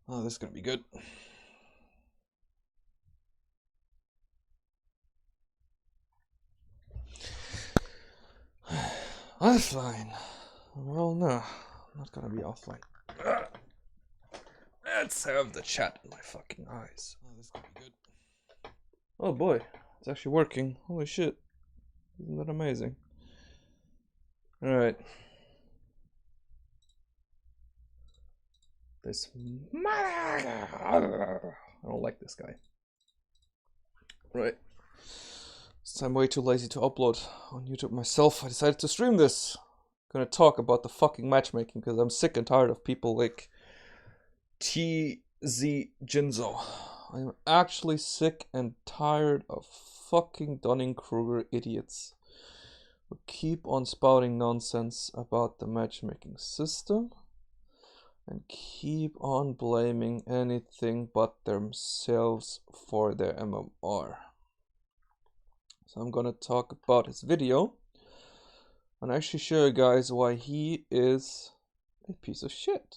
Oh, this is gonna be good. Offline. Well, no, I'm not gonna be offline. Let's have the chat in my fucking eyes. Oh, this is gonna be good. Oh boy, it's actually working. Holy shit. Isn't that amazing? Alright. This. I don't like this guy. Right. Since I'm way too lazy to upload on YouTube myself, I decided to stream this. I'm gonna talk about the fucking matchmaking because I'm sick and tired of people like TZ Jinzo. I'm actually sick and tired of fucking Dunning-Kruger idiots who keep on spouting nonsense about the matchmaking system and keep on blaming anything but themselves for their MMR. So I'm gonna talk about his video and actually show you guys why he is a piece of shit.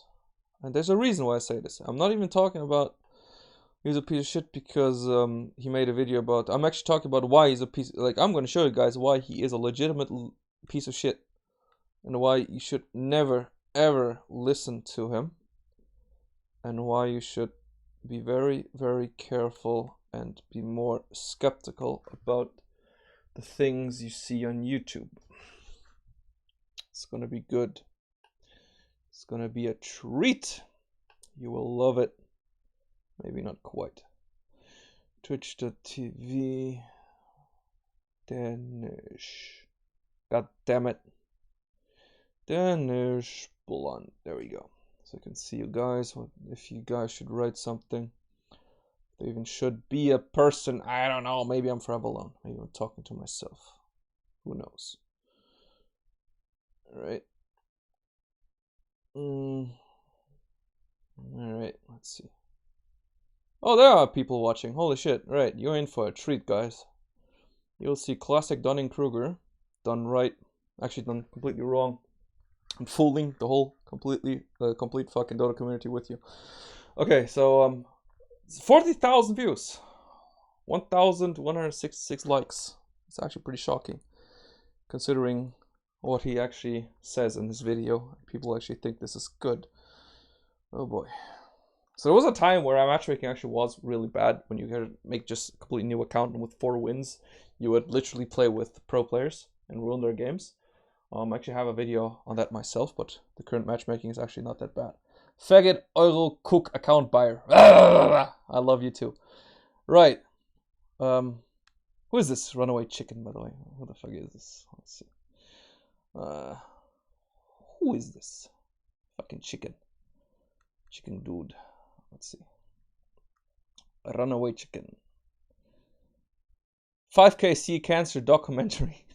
And there's a reason why I say this. I'm not even talking about he's a piece of shit because he made a video about. I'm actually talking about why he's a piece. Like, I'm gonna show you guys why he is a legitimate piece of shit, and why you should never ever listen to him, and why you should be very, very careful and be more skeptical about the things you see on YouTube. It's gonna be good. It's gonna be a treat. You will love it. Maybe not quite. Twitch.tv. Danish. God damn it. Danish Blunt. There we go. So I can see you guys. If you guys should write something. There even should be a person. I don't know. Maybe I'm forever alone. Maybe I'm talking to myself. Who knows? Alright. Alright, let's see. Oh, there are people watching. Holy shit. Right, you're in for a treat, guys. You'll see classic Dunning-Kruger done right. Actually done completely wrong. I'm fooling the whole complete fucking Dota community with you. Okay, so 40,000 views. 1,166 likes. It's actually pretty shocking, considering what he actually says in this video. People actually think this is good. Oh boy. So there was a time where matchmaking actually was really bad. When you could make just a completely new account and with 4 wins, you would literally play with pro players and ruin their games. I actually have a video on that myself, but the current matchmaking is actually not that bad. Faggot Euro Cook account buyer. I love you too. Right. Who is this runaway chicken, by the way? Who the fuck is this? Let's see. Who is this? Fucking chicken. Chicken dude. Let's see. A runaway chicken. 5K sea cancer documentary.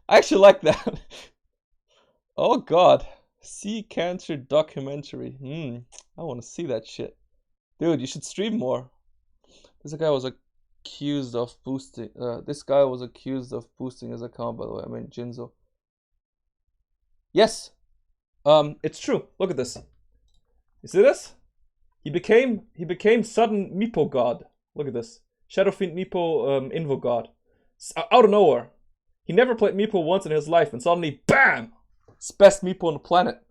I actually like that. Oh god. Sea cancer documentary. I want to see that shit. Dude, you should stream more. This guy was accused of boosting. This guy was accused of boosting his account, by the way. I mean, Jinzo. Yes. It's true. Look at this. You see this? He became sudden Meepo god. Look at this. Shadowfiend Meepo Invo god. Out of nowhere. He never played Meepo once in his life, and suddenly, BAM! It's best Meepo on the planet.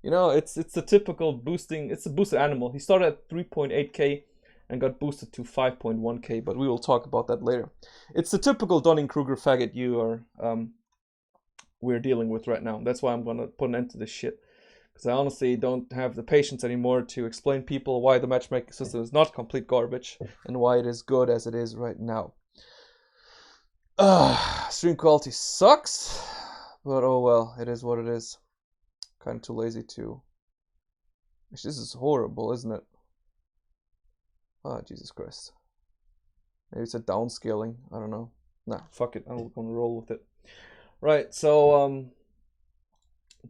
You know, it's the typical boosting. It's a boosted animal. He started at 3.8k and got boosted to 5.1k, but we will talk about that later. It's the typical Dunning-Kruger faggot we're dealing with right now. That's why I'm gonna put an end to this shit. Because I honestly don't have the patience anymore to explain people why the matchmaking system is not complete garbage and why it is good as it is right now. Stream quality sucks, but oh well, it is what it is. Kind of too lazy to. This is horrible, isn't it? Oh, Jesus Christ. Maybe it's a downscaling. I don't know. Nah, fuck it. I'm gonna roll with it. Right, so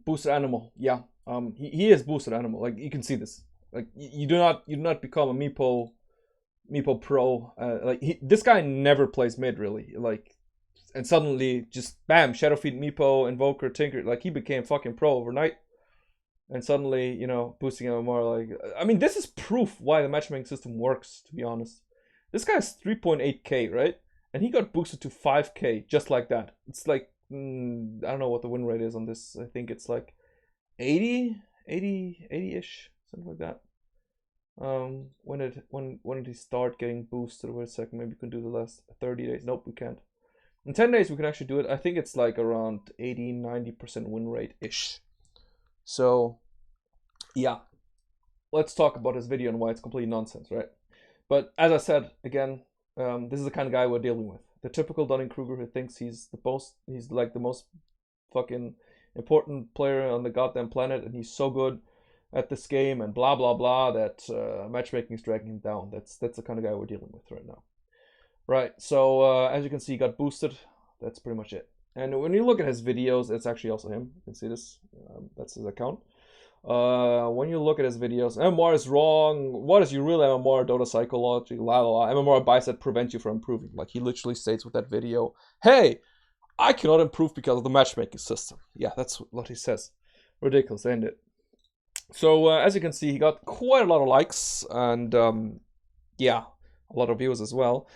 boosted animal, yeah. He is boosted animal. Like, you can see this. Like, you do not become a Meepo pro. This guy never plays mid really. Like, and suddenly just bam, Shadowfiend Meepo, Invoker, Tinker. Like, he became fucking pro overnight. and suddenly, you know, boosting MMR. Like, I mean, this is proof why the matchmaking system works, to be honest. This guy's 3.8k, right? And he got boosted to 5k just like that. It's like, I don't know what the win rate is on this. I think it's like 80-ish, something like that. When did he start getting boosted? Wait a second, maybe we can do the last 30 days. Nope, we can't. In 10 days we can actually do it. I think it's like around 80-90% win rate-ish. So, yeah. Let's talk about his video and why it's complete nonsense, right? But as I said, again, this is the kind of guy we're dealing with. The typical Dunning-Kruger who thinks he's like the most fucking important player on the goddamn planet, and he's so good at this game and blah blah blah that matchmaking is dragging him down. That's the kind of guy we're dealing with right now. Right, so as you can see, he got boosted. That's pretty much it. And when you look at his videos, it's actually also him. You can see this. That's his account. When you look at his videos, MMR is wrong. What is your real MMR? Dota psychology, la la la. MMR bias that prevent you from improving. Like he literally states with that video, hey, I cannot improve because of the matchmaking system. Yeah, that's what he says. Ridiculous, ain't it? So as you can see, he got quite a lot of likes and yeah, a lot of views as well.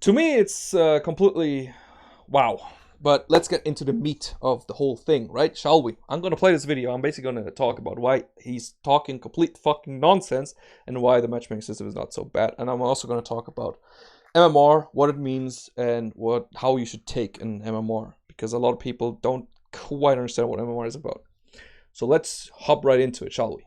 To me, it's completely wow. But let's get into the meat of the whole thing, right? Shall we? I'm going to play this video. I'm basically going to talk about why he's talking complete fucking nonsense and why the matchmaking system is not so bad. And I'm also going to talk about MMR, what it means, and how you should take an MMR. Because a lot of people don't quite understand what MMR is about. So let's hop right into it, shall we?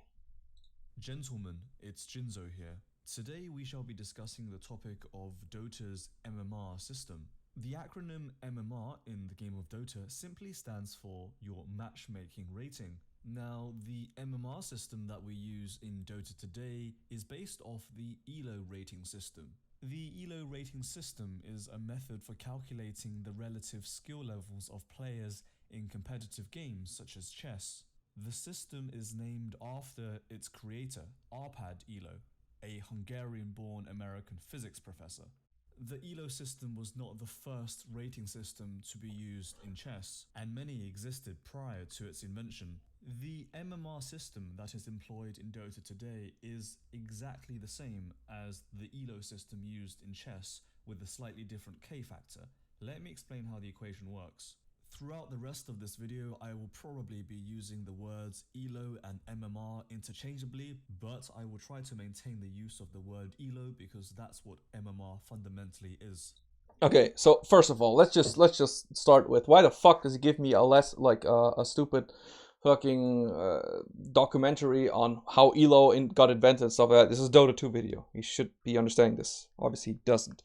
Gentlemen, it's Jinzo here. Today we shall be discussing the topic of Dota's MMR system. The acronym MMR in the game of Dota simply stands for your matchmaking rating. Now, the MMR system that we use in Dota today is based off the Elo rating system. The Elo rating system is a method for calculating the relative skill levels of players in competitive games such as chess. The system is named after its creator, Arpad Elo, a Hungarian-born American physics professor. The Elo system was not the first rating system to be used in chess, and many existed prior to its invention. The MMR system that is employed in Dota today is exactly the same as the Elo system used in chess, with a slightly different K factor. Let me explain how the equation works. Throughout the rest of this video, I will probably be using the words Elo and MMR interchangeably, but I will try to maintain the use of the word Elo because that's what MMR fundamentally is. Okay, so first of all, let's just start with why the fuck does he give me a stupid fucking documentary on how Elo got invented and stuff like that. This is a Dota 2 video. He should be understanding this. Obviously, he doesn't.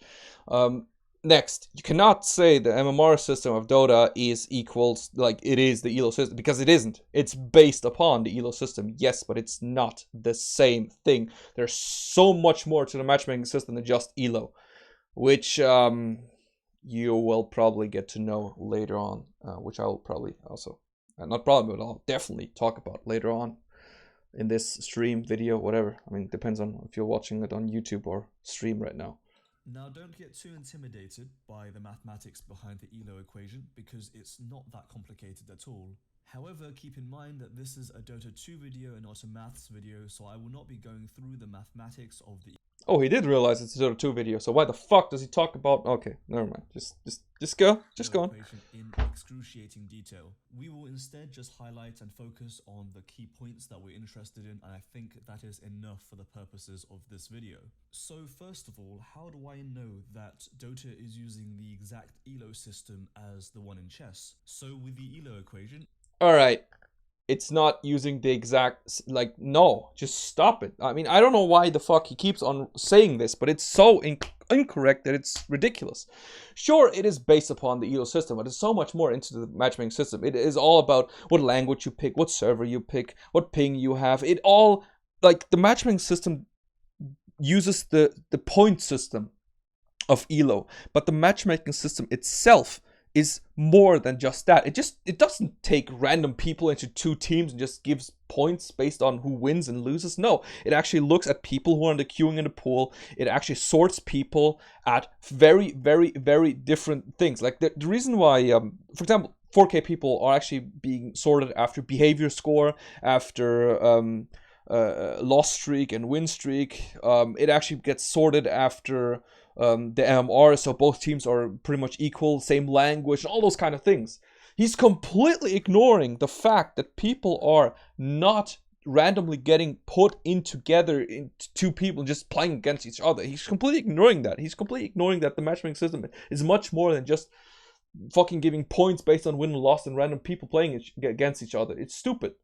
Next, you cannot say the MMR system of Dota is equals, like, it is the Elo system, because it isn't. It's based upon the Elo system, yes, but it's not the same thing. There's so much more to the matchmaking system than just Elo, which you will probably get to know later on, which I will probably also, not probably, but I'll definitely talk about later on in this stream, video, whatever. I mean, it depends on if you're watching it on YouTube or stream right now. Now, don't get too intimidated by the mathematics behind the Elo equation because it's not that complicated at all. However, keep in mind that this is a Dota 2 video and not a maths video, so I will not be going through the mathematics of the... Oh, he did realize it's a Dota 2 video, so why the fuck does he talk about... Okay, never mind. Just go on. In excruciating detail. We will instead just highlight and focus on the key points that we're interested in, and I think that is enough for the purposes of this video. So first of all, how do I know that Dota is using the exact Elo system as the one in chess? So with the Elo equation... Alright, it's not using the exact, like, no, just stop it. I mean, I don't know why the fuck he keeps on saying this, but it's so incorrect that it's ridiculous. Sure, it is based upon the Elo system, but it's so much more into the matchmaking system. It is all about what language you pick, what server you pick, what ping you have. It all, like, the matchmaking system uses the point system of Elo, but the matchmaking system itself is more than just that. It doesn't take random people into two teams and just gives points based on who wins and loses. No, it actually looks at people who are in the queuing in the pool. It actually sorts people at very, very, very different things. Like the reason why, for example, 4K people are actually being sorted after behavior score, after loss streak and win streak. It actually gets sorted after the MMR, so both teams are pretty much equal, same language, all those kind of things. He's completely ignoring the fact that people are not randomly getting put in together into two people just playing against each other. He's completely ignoring that. He's completely ignoring that the matchmaking system is much more than just fucking giving points based on win and loss and random people playing against each other. It's stupid.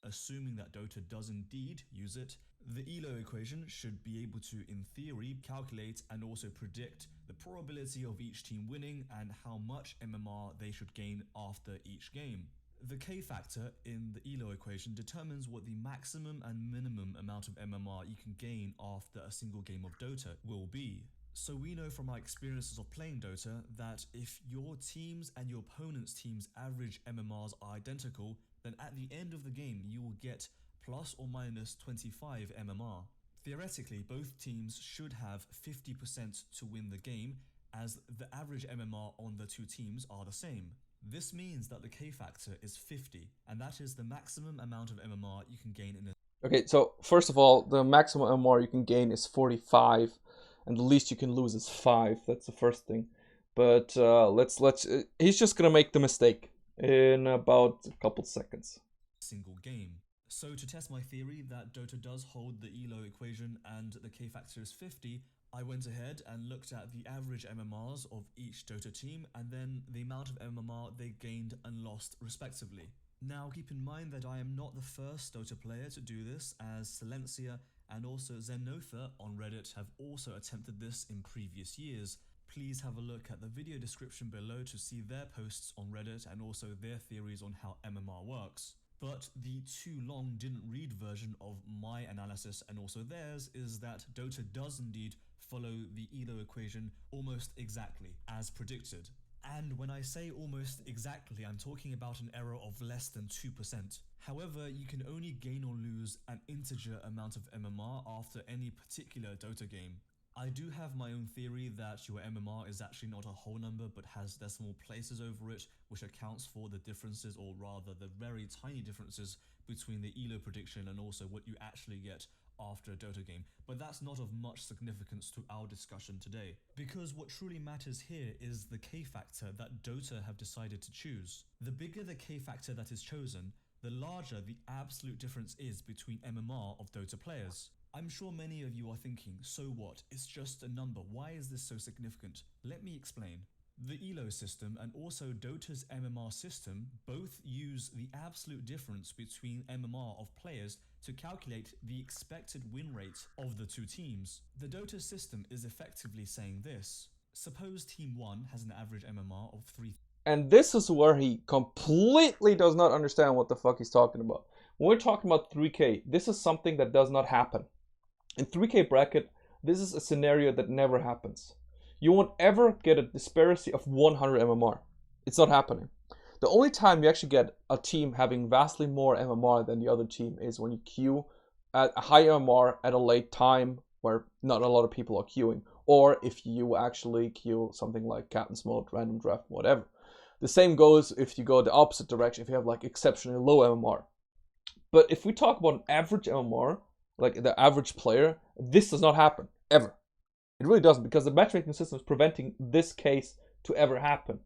Assuming that Dota does indeed use it, the Elo equation should be able to, in theory, calculate and also predict the probability of each team winning and how much MMR they should gain after each game. The K factor in the Elo equation determines what the maximum and minimum amount of MMR you can gain after a single game of Dota will be. So we know from our experiences of playing Dota that if your teams and your opponent's team's average MMRs are identical, then at the end of the game you will get plus or minus 25 MMR. Theoretically, both teams should have 50% to win the game, as the average MMR on the two teams are the same. This means that the K factor is 50, and that is the maximum amount of MMR you can gain in a... Okay, so first of all, the maximum MMR you can gain is 45, and the least you can lose is 5. That's the first thing. But he's just gonna make the mistake in about a couple seconds. Single game. So to test my theory that Dota does hold the Elo equation and the K factor is 50, I went ahead and looked at the average MMRs of each Dota team and then the amount of MMR they gained and lost respectively. Now keep in mind that I am not the first Dota player to do this, as Silencia and also Zenotha on Reddit have also attempted this in previous years. Please have a look at the video description below to see their posts on Reddit and also their theories on how MMR works. But the too long didn't read version of my analysis and also theirs is that Dota does indeed follow the Elo equation almost exactly as predicted. And when I say almost exactly, I'm talking about an error of less than 2%. However, you can only gain or lose an integer amount of MMR after any particular Dota game. I do have my own theory that your MMR is actually not a whole number but has decimal places over it, which accounts for the differences, or rather the very tiny differences between the Elo prediction and also what you actually get after a Dota game, but that's not of much significance to our discussion today, because what truly matters here is the K factor that Dota have decided to choose. The bigger the K factor that is chosen, the larger the absolute difference is between MMR of Dota players. I'm sure many of you are thinking, so what? It's just a number. Why is this so significant? Let me explain. The Elo system and also Dota's MMR system both use the absolute difference between MMR of players to calculate the expected win rate of the two teams. The Dota system is effectively saying this. Suppose Team 1 has an average MMR of 3. And this is where he completely does not understand what the fuck he's talking about. When we're talking about 3K, this is something that does not happen. In 3K bracket, this is a scenario that never happens. You won't ever get a disparity of 100 MMR. It's not happening. The only time you actually get a team having vastly more MMR than the other team is when you queue at a high MMR at a late time where not a lot of people are queuing, or if you actually queue something like Captain's Mode, Random Draft, whatever. The same goes if you go the opposite direction, if you have like exceptionally low MMR. But if we talk about an average MMR, like the average player, this does not happen, ever. It really doesn't, because the matchmaking system is preventing this case to ever happen.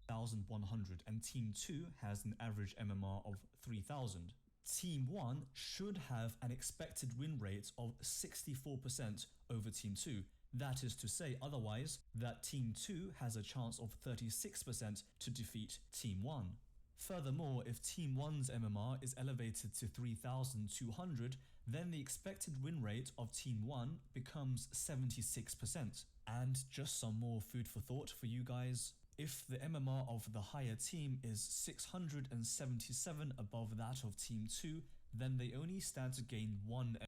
1,100 and Team 2 has an average MMR of 3,000. Team 1 should have an expected win rate of 64% over Team 2. That is to say, otherwise, that Team 2 has a chance of 36% to defeat Team 1. Furthermore, if Team 1's MMR is elevated to 3,200, then the expected win rate of Team 1 becomes 76%. And just some more food for thought for you guys. If the MMR of the higher team is 677 above that of Team 2, then they only stand to gain 1.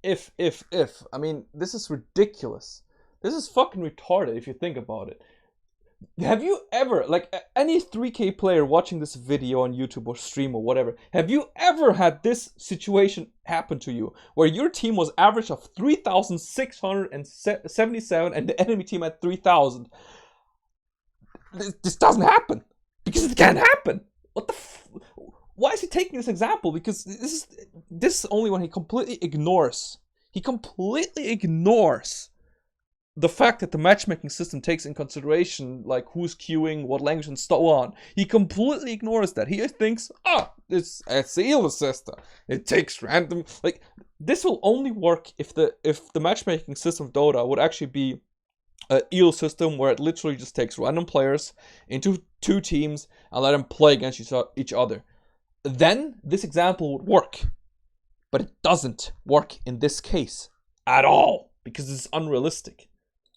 If. I mean, this is ridiculous. This is fucking retarded if you think about it. Have you ever, like any 3K player watching this video on YouTube or stream or whatever, have you ever had this situation happen to you where your team was average of 3,677 and the enemy team at 3,000? This doesn't happen Because it can't happen. What the why is he taking this example? Because this is only when he completely ignores. He completely ignores the fact that the matchmaking system takes in consideration like who's queuing, what language, and so on. He completely ignores that. He thinks, it's the Elo system. It takes random. Like, this will only work if the matchmaking system of Dota would actually be an Elo system where it literally just takes random players into two teams and let them play against each other. Then this example would work. But it doesn't work in this case at all because it's unrealistic.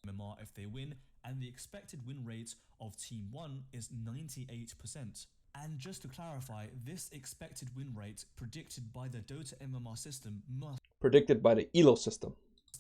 MMR if they win, and the expected win rate of Team 1 is 98%. And just to clarify, this expected win rate predicted by the Dota MMR system must predicted by the Elo system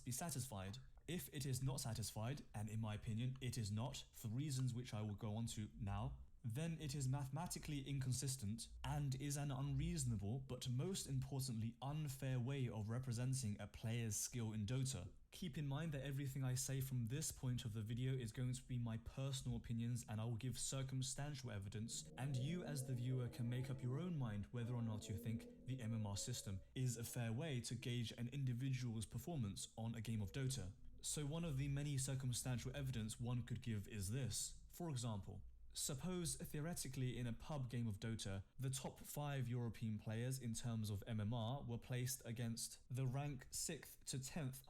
be satisfied. If it is not satisfied, and in my opinion it is not, for reasons which I will go on to now, then it is mathematically inconsistent and is an unreasonable, but most importantly unfair way of representing a player's skill in Dota. Keep in mind that everything I say from this point of the video is going to be my personal opinions, and I will give circumstantial evidence, and you as the viewer can make up your own mind whether or not you think the MMR system is a fair way to gauge an individual's performance on a game of Dota. So one of the many circumstantial evidence one could give is this. For example, suppose theoretically in a pub game of Dota, the top 5 European players in terms of MMR were placed against the rank 6th to 10th.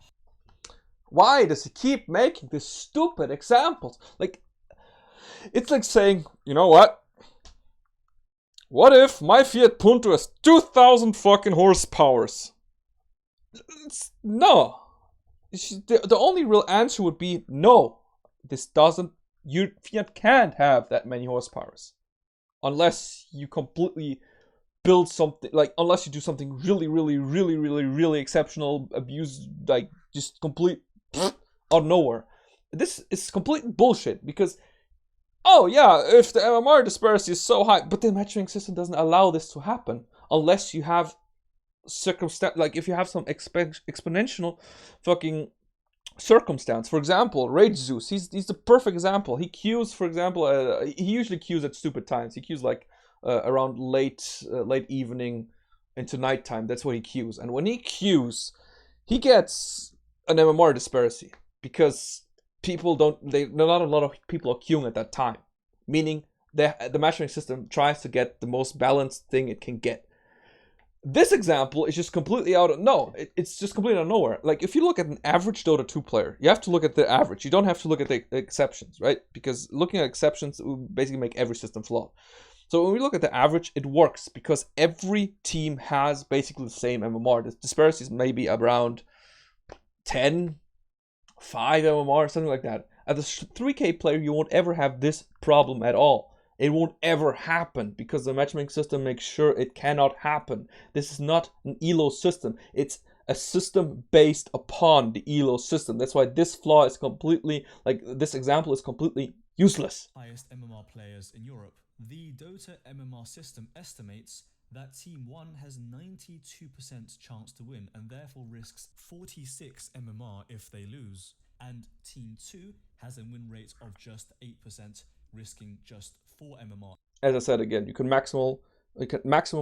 Why does he keep making these stupid examples? Like, it's like saying, you know what? What if my Fiat Punto has 2,000 fucking horsepowers? No. The only real answer would be no. This doesn't. Fiat can't have that many horsepowers. Unless you completely build something, like, unless you do something really exceptional, abuse, like, just complete out of nowhere. This is complete bullshit because, oh yeah, if the MMR disparity is so high, but the matchmaking system doesn't allow this to happen unless you have like if you have some exponential fucking circumstance. For example, Rage Zeus, he's the perfect example. He queues, for example, he usually queues at stupid times. He queues like around late evening into nighttime. That's what he queues. And when he queues, he gets an MMR disparity because not a lot of people are queuing at that time. Meaning the matchmaking system tries to get the most balanced thing it can get. This example is just completely it's just completely out of nowhere. Like, if you look at an average Dota 2 player, you have to look at the average. You don't have to look at the exceptions, right? Because looking at exceptions will basically make every system flawed. So when we look at the average, it works because every team has basically the same MMR. The disparities may be around 10, 5 MMR, something like that. As a 3K player, you won't ever have this problem at all. It won't ever happen because the matchmaking system makes sure it cannot happen. This is not an Elo system. It's a system based upon the Elo system. That's why this flaw is completely, like, this example is completely useless. Highest MMR players in Europe. The Dota MMR system estimates that Team 1 has 92% chance to win and therefore risks 46 MMR if they lose. And Team 2 has a win rate of just 8%, risking just 4 MMR. As I said again, you can maximum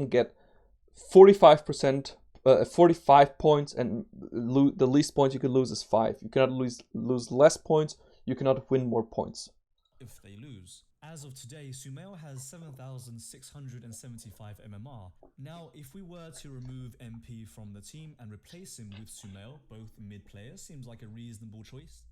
get 45%, 45 points, and the least points you can lose is 5. You cannot lose less points. You cannot win more points. If they lose. As of today, Sumail has 7,675 MMR. Now, if we were to remove MP from the team and replace him with Sumail, both mid players, seems like a reasonable choice.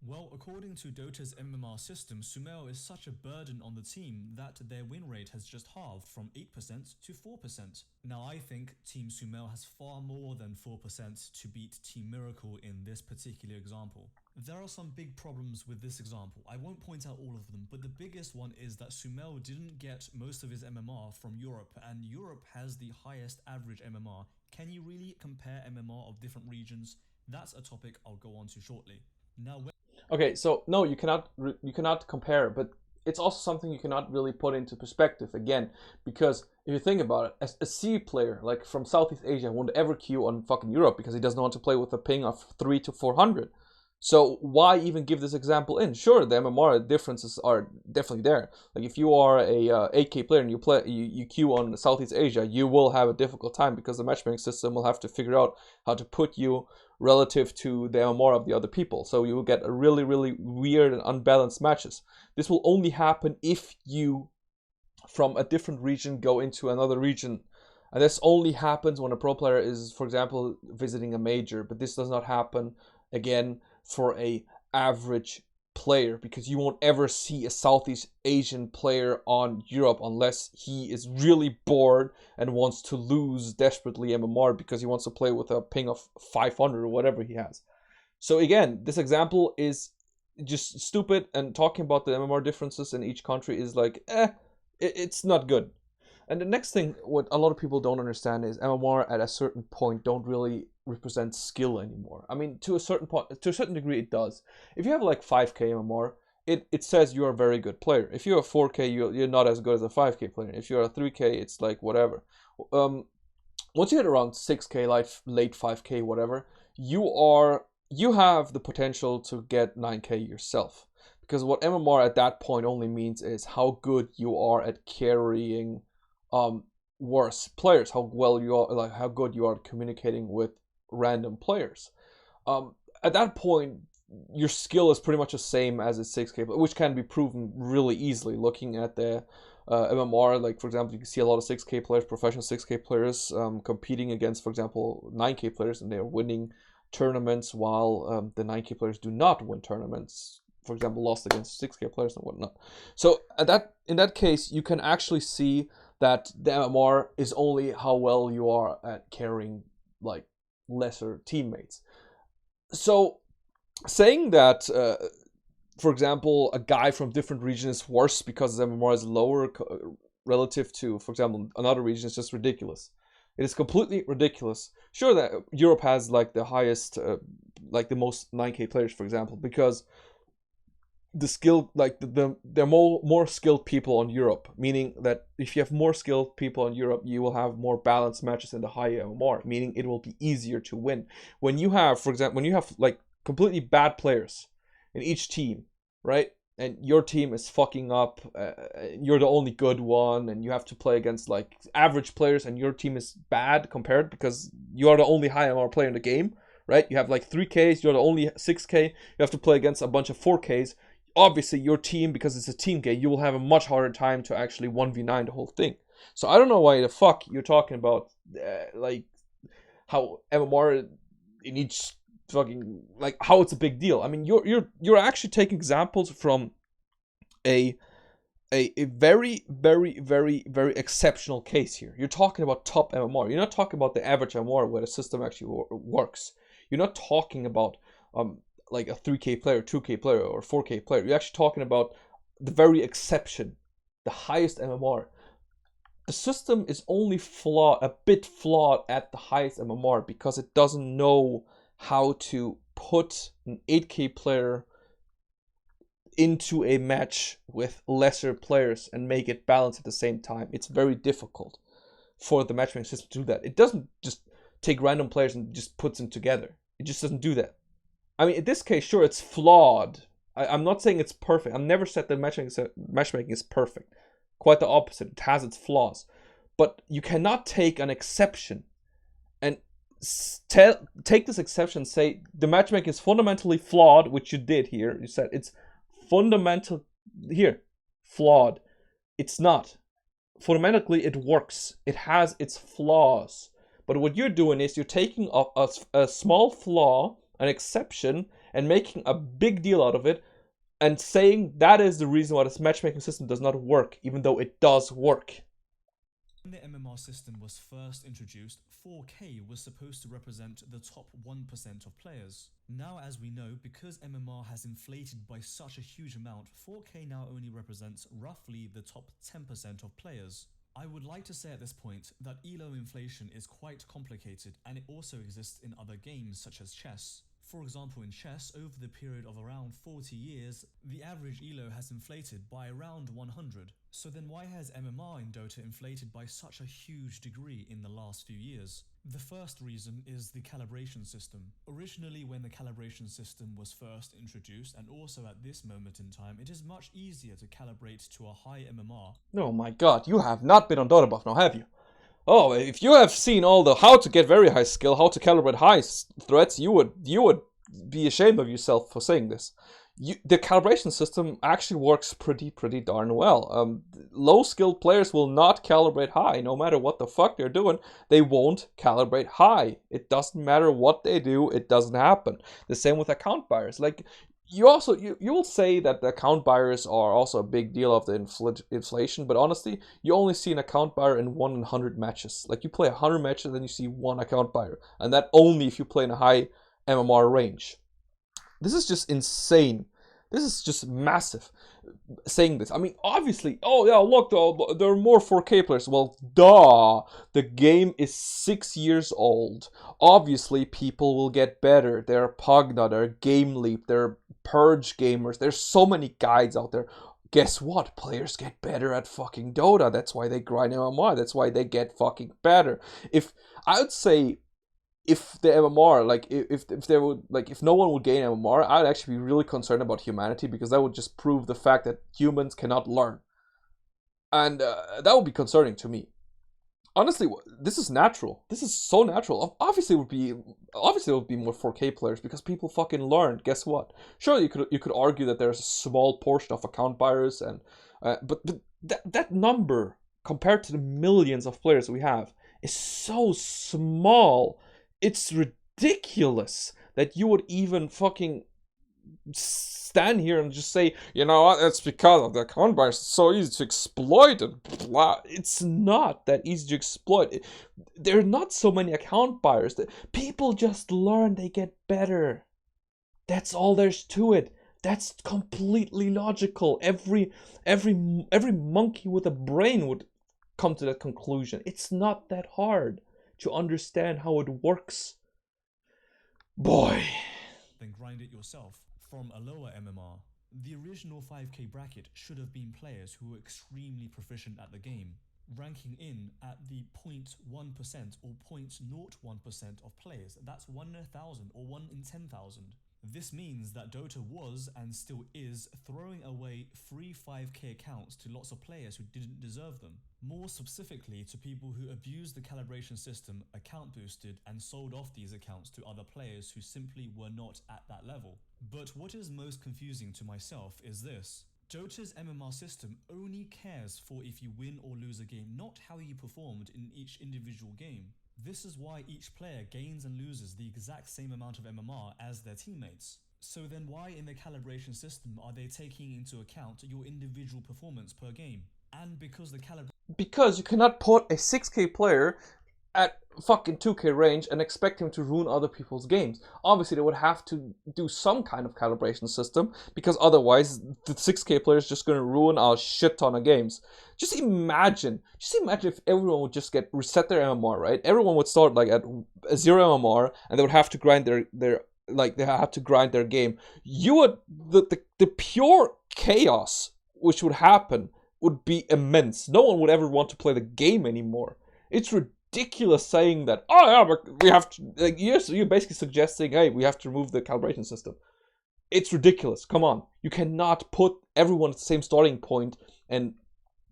Well, according to Dota's MMR system, Sumail is such a burden on the team that their win rate has just halved from 8% to 4%. Now, I think Team Sumail has far more than 4% to beat Team Miracle in this particular example. There are some big problems with this example. I won't point out all of them, but the biggest one is that Sumail didn't get most of his MMR from Europe, and Europe has the highest average MMR. Can you really compare MMR of different regions? That's a topic I'll go on to shortly. Now, okay, so no, you cannot compare, but it's also something you cannot really put into perspective again, because if you think about it, as a C player like from Southeast Asia won't ever queue on fucking Europe because he doesn't want to play with a ping of 300 to 400. So why even give this example in? Sure, the MMR differences are definitely there. Like if you are a 8K player and you queue on Southeast Asia, you will have a difficult time because the matchmaking system will have to figure out how to put you relative to the MMR of the other people. So you will get a really weird and unbalanced matches. This will only happen if you from a different region go into another region. And this only happens when a pro player is, for example, visiting a major, but this does not happen again for a average player, because you won't ever see a Southeast Asian player on Europe unless he is really bored and wants to lose desperately MMR because he wants to play with a ping of 500 or whatever he has. So again, this example is just stupid, and talking about the MMR differences in each country is like, it's not good. And the next thing, what a lot of people don't understand is MMR at a certain point don't really represent skill anymore. I mean, to a certain point, to a certain degree, it does. If you have like 5K MMR, it says you're a very good player. If you're a 4K, you're not as good as a 5K player. If you're a 3K, it's like whatever. Once you hit around 6K, like late 5K, whatever, you have the potential to get 9K yourself. Because what MMR at that point only means is how good you are at carrying worse players, how well you are, like how good you are communicating with random players. At that point, your skill is pretty much the same as a 6K, which can be proven really easily looking at the MMR. Like for example, you can see a lot of 6K players, professional 6K players, competing against, for example, 9K players, and they're winning tournaments while the 9K players do not win tournaments. For example, lost against 6K players and whatnot. So in that case, you can actually see that the MMR is only how well you are at carrying like lesser teammates. So saying that, for example, a guy from different regions is worse because his MMR is lower relative to, for example, another region is just ridiculous. It is completely ridiculous. Sure that Europe has like the highest, like the most 9K players, for example, because the skill, like there are more skilled people on Europe, meaning that if you have more skilled people on Europe, you will have more balanced matches in the high MMR, meaning it will be easier to win. When you have, for example, when you have like completely bad players in each team, right? And your team is fucking up, you're the only good one, and you have to play against like average players, and your team is bad compared because you are the only high MMR player in the game, right? You have like 3Ks, you're the only 6K, you have to play against a bunch of 4Ks. Obviously your team, because it's a team game, you will have a much harder time to actually 1v9 the whole thing. So I don't know why the fuck you're talking about like how MMR in each fucking, like how it's a big deal. I mean, you're actually taking examples from a very exceptional case here. You're talking about top MMR. You're not talking about the average MMR where the system actually works. You're not talking about like a 3K player, 2K player, or 4K player. You're actually talking about the very exception, the highest MMR. The system is only a bit flawed at the highest MMR because it doesn't know how to put an 8K player into a match with lesser players and make it balance at the same time. It's very difficult for the matchmaking system to do that. It doesn't just take random players and just puts them together. It just doesn't do that. I mean, in this case, sure, it's flawed. I'm not saying it's perfect. I've never said that matchmaking is perfect. Quite the opposite. It has its flaws. But you cannot take an exception and take this exception and say the matchmaking is fundamentally flawed, which you did here. You said it's fundamental here, flawed. It's not. Fundamentally, it works. It has its flaws. But what you're doing is you're taking a small flaw, an exception, and making a big deal out of it and saying that is the reason why this matchmaking system does not work, even though it does work. When the MMR system was first introduced, 4K was supposed to represent the top 1% of players. Now, as we know, because MMR has inflated by such a huge amount, 4K now only represents roughly the top 10% of players. I would like to say at this point that Elo inflation is quite complicated, and it also exists in other games such as chess. For example, in chess, over the period of around 40 years, the average elo has inflated by around 100. So then why has MMR in Dota inflated by such a huge degree in the last few years? The first reason is the calibration system. Originally, when the calibration system was first introduced, and also at this moment in time, it is much easier to calibrate to a high MMR. Oh my god, you have not been on Dota Buff now, have you? Oh, if you have seen all the how to get very high skill, how to calibrate high threats, you would be ashamed of yourself for saying this. The calibration system actually works pretty darn well. Low skilled players will not calibrate high, no matter what the fuck they're doing. They won't calibrate high. It doesn't matter what they do. It doesn't happen. The same with account buyers. Like you will say that the account buyers are also a big deal of the inflation, but honestly, you only see an account buyer in 1 in 100 matches. Like you play 100 matches, then you see one account buyer, and that only if you play in a high MMR range. This is just insane. This is just massive. Saying this, I mean, obviously, oh yeah, look, there are more 4K players. Well, duh. The game is 6 years old. Obviously, people will get better. There are Pugna, there are Game Leap, there are Purge gamers. There's so many guides out there. Guess what? Players get better at fucking Dota. That's why they grind MMR. That's why they get fucking better. I would say, if the MMR, like if there would, like if no one would gain MMR, I'd actually be really concerned about humanity, because that would just prove the fact that humans cannot learn, and that would be concerning to me. Honestly, this is natural. This is so natural. Obviously, it would be more 4K players, because people fucking learned. Guess what? Sure, you could argue that there's a small portion of account buyers, and but that number compared to the millions of players we have is so small. It's ridiculous that you would even fucking stand here and just say, you know what, it's because of the account buyers. It's so easy to exploit and blah. It's not that easy to exploit. There are not so many account buyers. People just learn, they get better. That's all there's to it. That's completely logical. Every monkey with a brain would come to that conclusion. It's not that hard to understand how it works. Boy. Then grind it yourself from a lower MMR. The original 5K bracket should have been players who were extremely proficient at the game, ranking in at the 0.1% or 0.01% of players. That's 1 in 1,000 or 1 in 10,000. This means that Dota was, and still is, throwing away free 5K accounts to lots of players who didn't deserve them. More specifically, to people who abused the calibration system, account boosted, and sold off these accounts to other players who simply were not at that level. But what is most confusing to myself is this. Dota's MMR system only cares for if you win or lose a game, not how you performed in each individual game. This is why each player gains and loses the exact same amount of MMR as their teammates. So then why in the calibration system are they taking into account your individual performance per game? And because you cannot put a 6K player at fucking 2K range and expect him to ruin other people's games. Obviously, they would have to do some kind of calibration system, because otherwise the 6K player is just going to ruin a shit ton of games. Just imagine if everyone would just reset their MMR, right? Everyone would start like at 0 MMR, and they would have to grind their game. The pure chaos which would happen would be immense. No one would ever want to play the game anymore. It's ridiculous saying that, oh yeah, but we have to, like, you're basically suggesting, hey, we have to remove the calibration system. It's ridiculous. Come on. You cannot put everyone at the same starting point and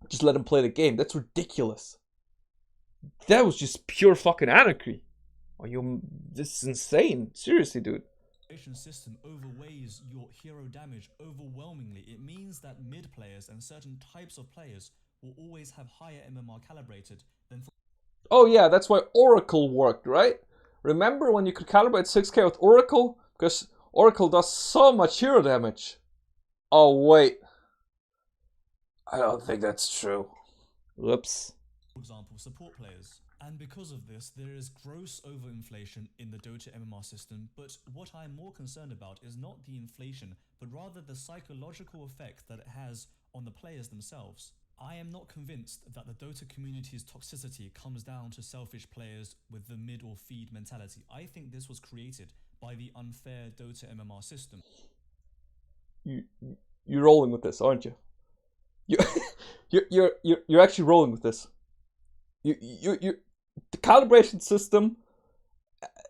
just let them play the game. That's ridiculous. That was just pure fucking anarchy. This is insane. Seriously, dude. System overweighs your hero damage overwhelmingly. It means that mid players and certain types of players will always have higher MMR calibrated than. Oh yeah, that's why Oracle worked, right? Remember when you could calibrate 6K with Oracle? Because Oracle does so much hero damage. Oh wait, I don't think that's true. Whoops. For example, support players. And because of this, there is gross overinflation in the Dota MMR system, but what I'm more concerned about is not the inflation, but rather the psychological effect that it has on the players themselves. I am not convinced that the Dota community's toxicity comes down to selfish players with the mid or feed mentality. I think this was created by the unfair Dota MMR system. You're rolling with this, aren't you? You you're actually rolling with this. You the calibration system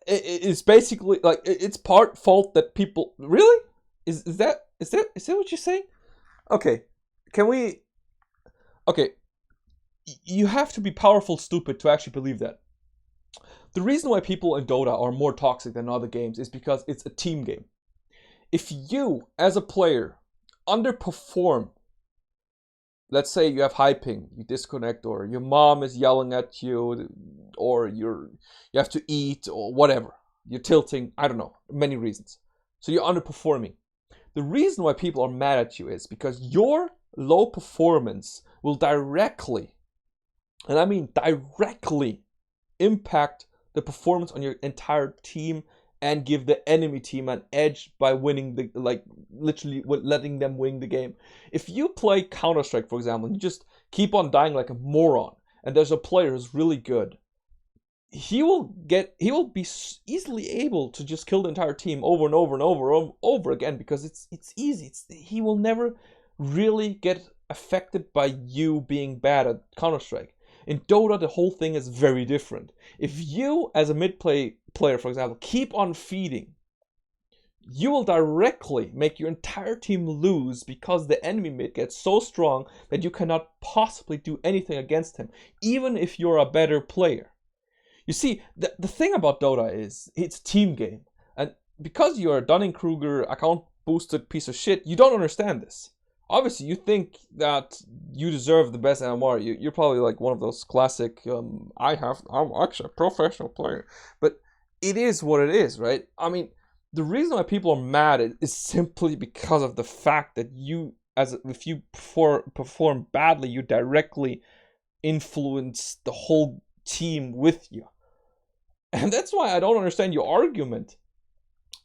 is basically like it's part fault that people really is that what you're saying? Okay, can we? Okay, you have to be powerful stupid to actually believe that. The reason why people in Dota are more toxic than other games is because it's a team game. If you, as a player, underperform, let's say you have high ping, you disconnect, or your mom is yelling at you, or you have to eat, or whatever, you're tilting, I don't know, many reasons. So you're underperforming. The reason why people are mad at you is because your low performance will directly, and I mean directly, impact the performance on your entire team and give the enemy team an edge by winning the, like, literally letting them win the game. If you play Counter-Strike, for example, and you just keep on dying like a moron, and there's a player who's really good, he will be easily able to just kill the entire team over and over and over again, because it's easy. He will never really get affected by you being bad at Counter-Strike. In Dota, the whole thing is very different. If you, as a mid-play player, for example, keep on feeding, you will directly make your entire team lose, because the enemy mid gets so strong that you cannot possibly do anything against him, even if you're a better player. You see, the thing about Dota is it's a team game. And because you're a Dunning-Kruger account-boosted piece of shit, you don't understand this. Obviously, you think that you deserve the best MMR. You're probably like one of those classic, I'm actually a professional player. But it is what it is, right? I mean, the reason why people are mad is simply because of the fact that if you perform badly, you directly influence the whole team with you. And that's why I don't understand your argument.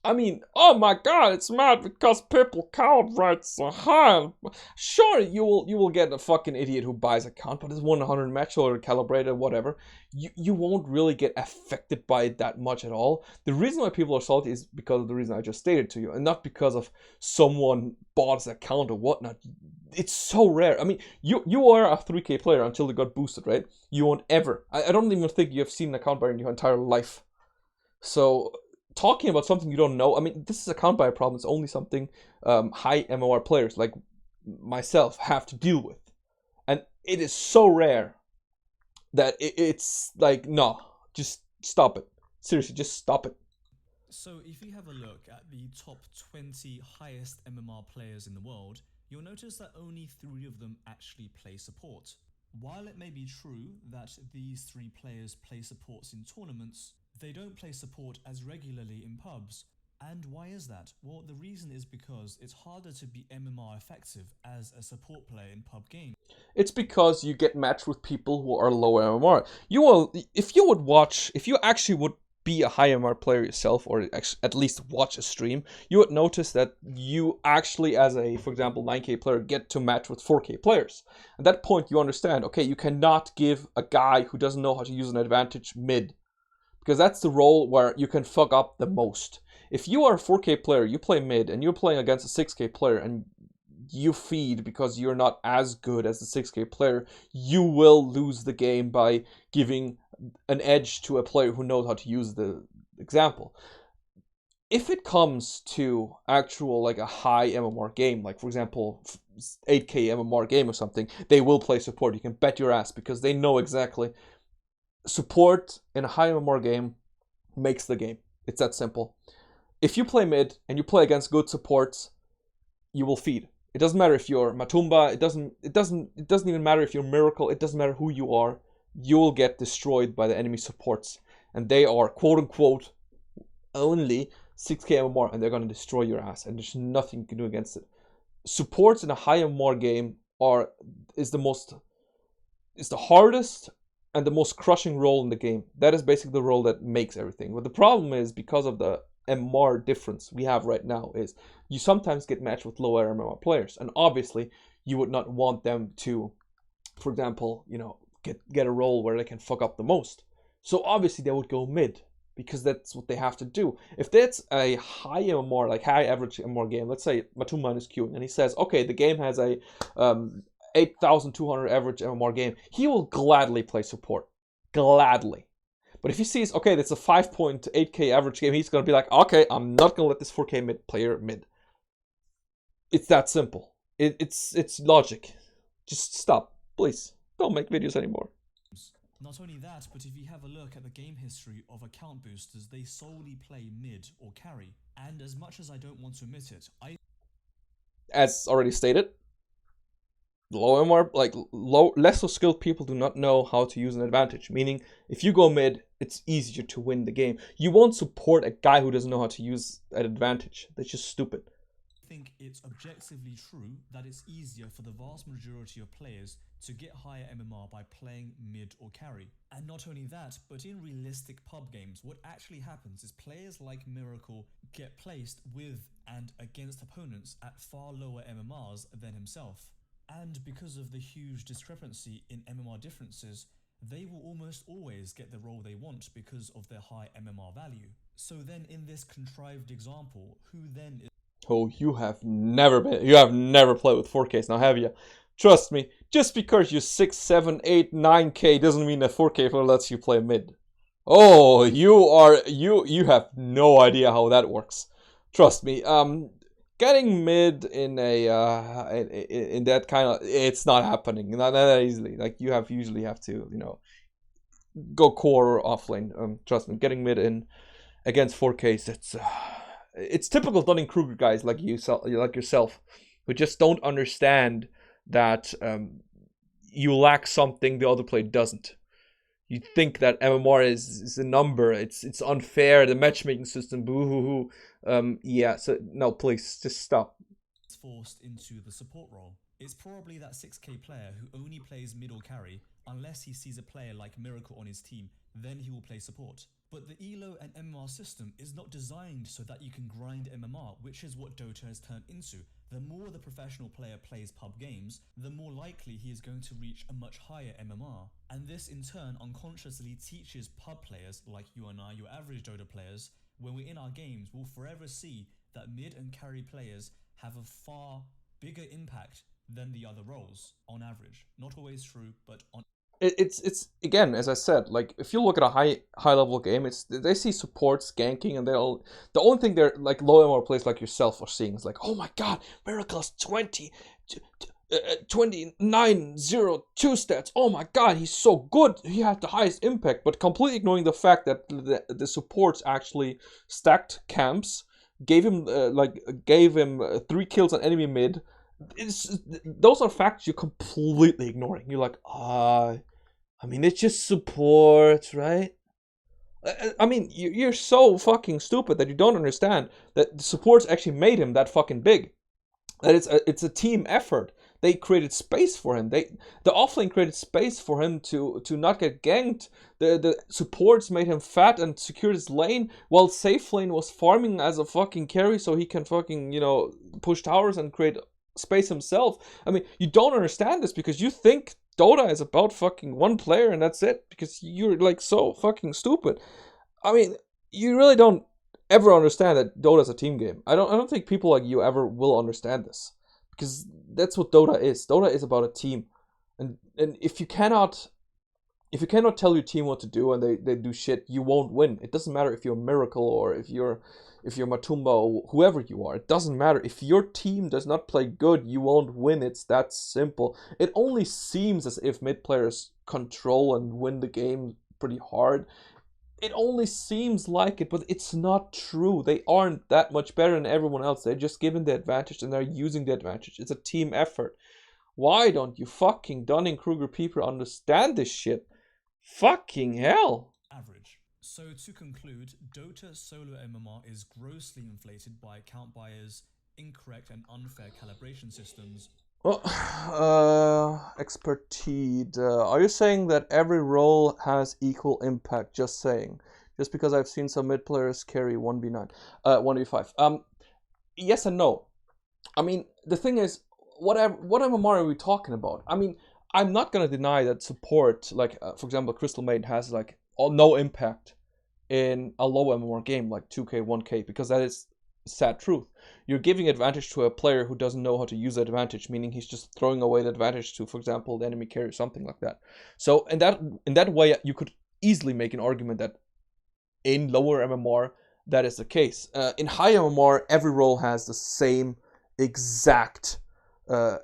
I mean, oh my god, it's mad because people calibrate so high. Sure, you will get a fucking idiot who buys a count, but it's 100 match or calibrated, whatever. You won't really get affected by it that much at all. The reason why people are salty is because of the reason I just stated to you, and not because of someone bought an account or whatnot. It's so rare. I mean, you are a 3K player until it got boosted, right? You won't ever. I don't even think you have seen an account buyer in your entire life. So talking about something you don't know, I mean, this is a account buyer problem. It's only something high MMR players like myself have to deal with. And it is so rare that it's like, no, just stop it. Seriously, just stop it. So if you have a look at the top 20 highest MMR players in the world, you'll notice that only 3 of them actually play support. While it may be true that these 3 players play supports in tournaments, they don't play support as regularly in pubs. And why is that? Well, the reason is because it's harder to be MMR effective as a support player in pub games. It's because you get matched with people who are low MMR. If you actually would be a high MMR player yourself, or at least watch a stream, you would notice that you actually, as a, for example, 9K player, get to match with 4K players. At that point, you understand, okay, you cannot give a guy who doesn't know how to use an advantage mid, because that's the role where you can fuck up the most. If you are a 4K player, you play mid, and you're playing against a 6K player, and you feed because you're not as good as the 6K player, you will lose the game by giving an edge to a player who knows how to use the example. If it comes to actual, like, a high MMR game, like, for example, 8K MMR game or something, they will play support. You can bet your ass, because they know exactly. Support in a high MMR game makes the game. It's that simple. If you play mid and you play against good supports, you will feed. It doesn't matter if you're Matumba, it doesn't even matter if you're Miracle, it doesn't matter who you are, you'll get destroyed by the enemy supports. And they are, quote unquote, only 6K MMR, and they're gonna destroy your ass, and there's nothing you can do against it. Supports in a high MMR game is the hardest and the most crushing role in the game. That is basically the role that makes everything. But the problem is, because of the MMR difference we have right now, is you sometimes get matched with lower MMR players, and obviously you would not want them to, for example, get a role where they can fuck up the most. So obviously they would go mid, because that's what they have to do. If that's a high MMR, like high average MMR game, let's say Matuma is queuing, and he says, okay, the game has a 8,200 average MMR game, he will gladly play support. Gladly. But if he sees, okay, that's a 5.8k average game, he's going to be like, okay, I'm not going to let this 4k mid player mid. It's that simple. It's logic. Just stop, please. Don't make videos anymore. Not only that, but if you have a look at the game history of account boosters, they solely play mid or carry. And as much as I don't want to admit it, as already stated, low MR, like less so skilled people do not know how to use an advantage. Meaning, if you go mid, it's easier to win the game. You won't support a guy who doesn't know how to use an advantage. That's just stupid. I think it's objectively true that it's easier for the vast majority of players to get higher MMR by playing mid or carry. And not only that, but in realistic pub games, what actually happens is players like Miracle get placed with and against opponents at far lower MMRs than himself. And because of the huge discrepancy in MMR differences, they will almost always get the role they want because of their high MMR value. So then in this contrived example, who then is... Oh, you have never played with 4Ks now, have you? Trust me, just because you're 6, 7, 8, 9K doesn't mean that 4K lets you play mid. Oh, you have no idea how that works. Trust me, getting mid in a in that kind of, it's not happening, not that easily. Like you usually have to, go core or offlane. Trust me, getting mid in against 4Ks, it's typical Dunning-Kruger guys like yourself, who just don't understand that you lack something the other player doesn't. You think that MMR is a number. It's unfair. The matchmaking system. Boo hoo hoo. Yeah. So no, please just stop. Forced into the support role. It's probably that 6k player who only plays mid or carry unless he sees a player like Miracle on his team. Then he will play support. But the Elo and MMR system is not designed so that you can grind MMR, which is what Dota has turned into. The more the professional player plays pub games, the more likely he is going to reach a much higher MMR. And this in turn unconsciously teaches pub players like you and I, your average Dota players, when we're in our games, we'll forever see that mid and carry players have a far bigger impact than the other roles on average. Not always true, but on... It's again, as I said, like if you look at a high level game, they see supports ganking, and the only thing they're like low MMR players like yourself are seeing is like, oh my god, Miracle's 2902 stats. Oh my god, he's so good. He had the highest impact, but completely ignoring the fact that the supports actually stacked camps, gave him 3 kills on enemy mid. Those are facts you're completely ignoring. You're like, I mean, it's just support, right? I mean, you're so fucking stupid that you don't understand that the supports actually made him that fucking big. That it's a team effort. They created space for him. The offlane created space for him to not get ganked. The supports made him fat and secured his lane, while safe lane was farming as a fucking carry so he can fucking, push towers and create space himself. I mean, you don't understand this because you think Dota is about fucking one player and that's it, because you're like so fucking stupid. I mean, you really don't ever understand that Dota is a team game. I don't think people like you ever will understand this, because that's what Dota is. Dota is about a team, and if you cannot tell your team what to do and they do shit, you won't win. It doesn't matter if you're Miracle or if you're Matumba or whoever you are. It doesn't matter. If your team does not play good, you won't win. It's that simple. It only seems as if mid players control and win the game pretty hard. It only seems like it, but it's not true. They aren't that much better than everyone else. They're just given the advantage and they're using the advantage. It's a team effort. Why don't you fucking Dunning-Kruger people understand this shit? Fucking hell. Average. So to conclude, Dota solo MMR is grossly inflated by account buyers, incorrect and unfair calibration systems. Well, expertise. Are you saying that every role has equal impact? Just saying. Just because I've seen some mid players carry 1v9, 1v5. Yes and no. I mean, the thing is, what MMR are we talking about? I mean, I'm not gonna deny that support, like for example, Crystal Maiden has like no impact in a low MMR game like 2K, 1K, because that is sad truth. You're giving advantage to a player who doesn't know how to use advantage, meaning he's just throwing away the advantage to, for example, the enemy carry or something like that. So in that way, you could easily make an argument that in lower MMR that is the case. In high MMR, every role has the same exact,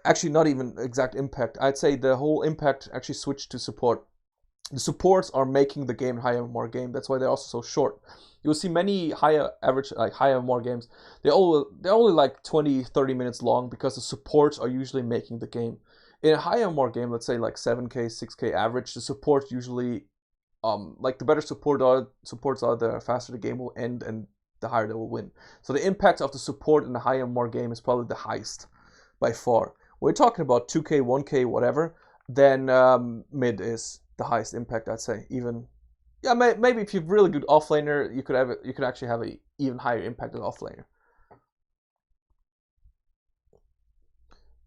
actually not even exact impact. I'd say the whole impact actually switched to support. The supports are making the game high MMR game. That's why they're also so short. You will see many higher average, like high MMR games. They're only like 20-30 minutes long because the supports are usually making the game. In a high MMR game, let's say like 7K, 6K average, the supports usually, like the better supports are, the faster the game will end and the higher they will win. So the impact of the support in the high MMR game is probably the highest by far. When we're talking about 2K, 1K, whatever, then mid is the highest impact, I'd say. Even, yeah, maybe if you're really good offlaner, you could actually have a even higher impact as offlaner.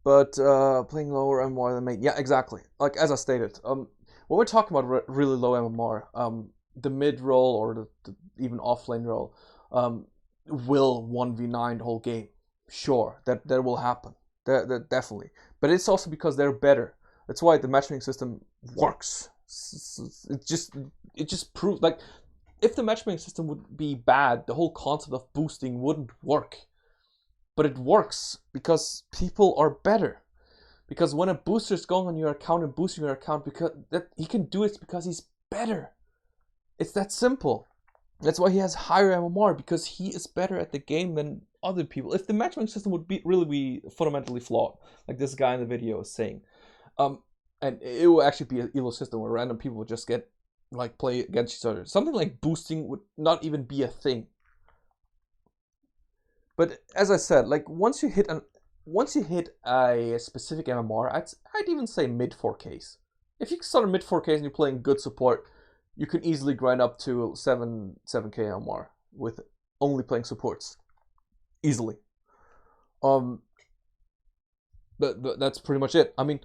But playing lower MMR than main, yeah, exactly. Like as I stated, when we're talking about really low MMR, the mid role or the even offlane role will 1v9 the whole game. Sure, that will happen. That definitely. But it's also because they're better. That's why the matchmaking system works. It just proves, like, if the matchmaking system would be bad, the whole concept of boosting wouldn't work. But it works because people are better. Because when a booster is going on your account and boosting your account, because that he can do it because he's better. It's that simple. That's why he has higher MMR, because he is better at the game than other people. If the matchmaking system would really be fundamentally flawed, like this guy in the video is saying, and it will actually be an Elo system where random people would just get, like, play against each other. Something like boosting would not even be a thing. But as I said, like once you hit a specific MMR, I'd even say mid 4Ks. If you start mid 4Ks and you're playing good support, you can easily grind up to 7K MMR with only playing supports, easily. But that's pretty much it. I mean,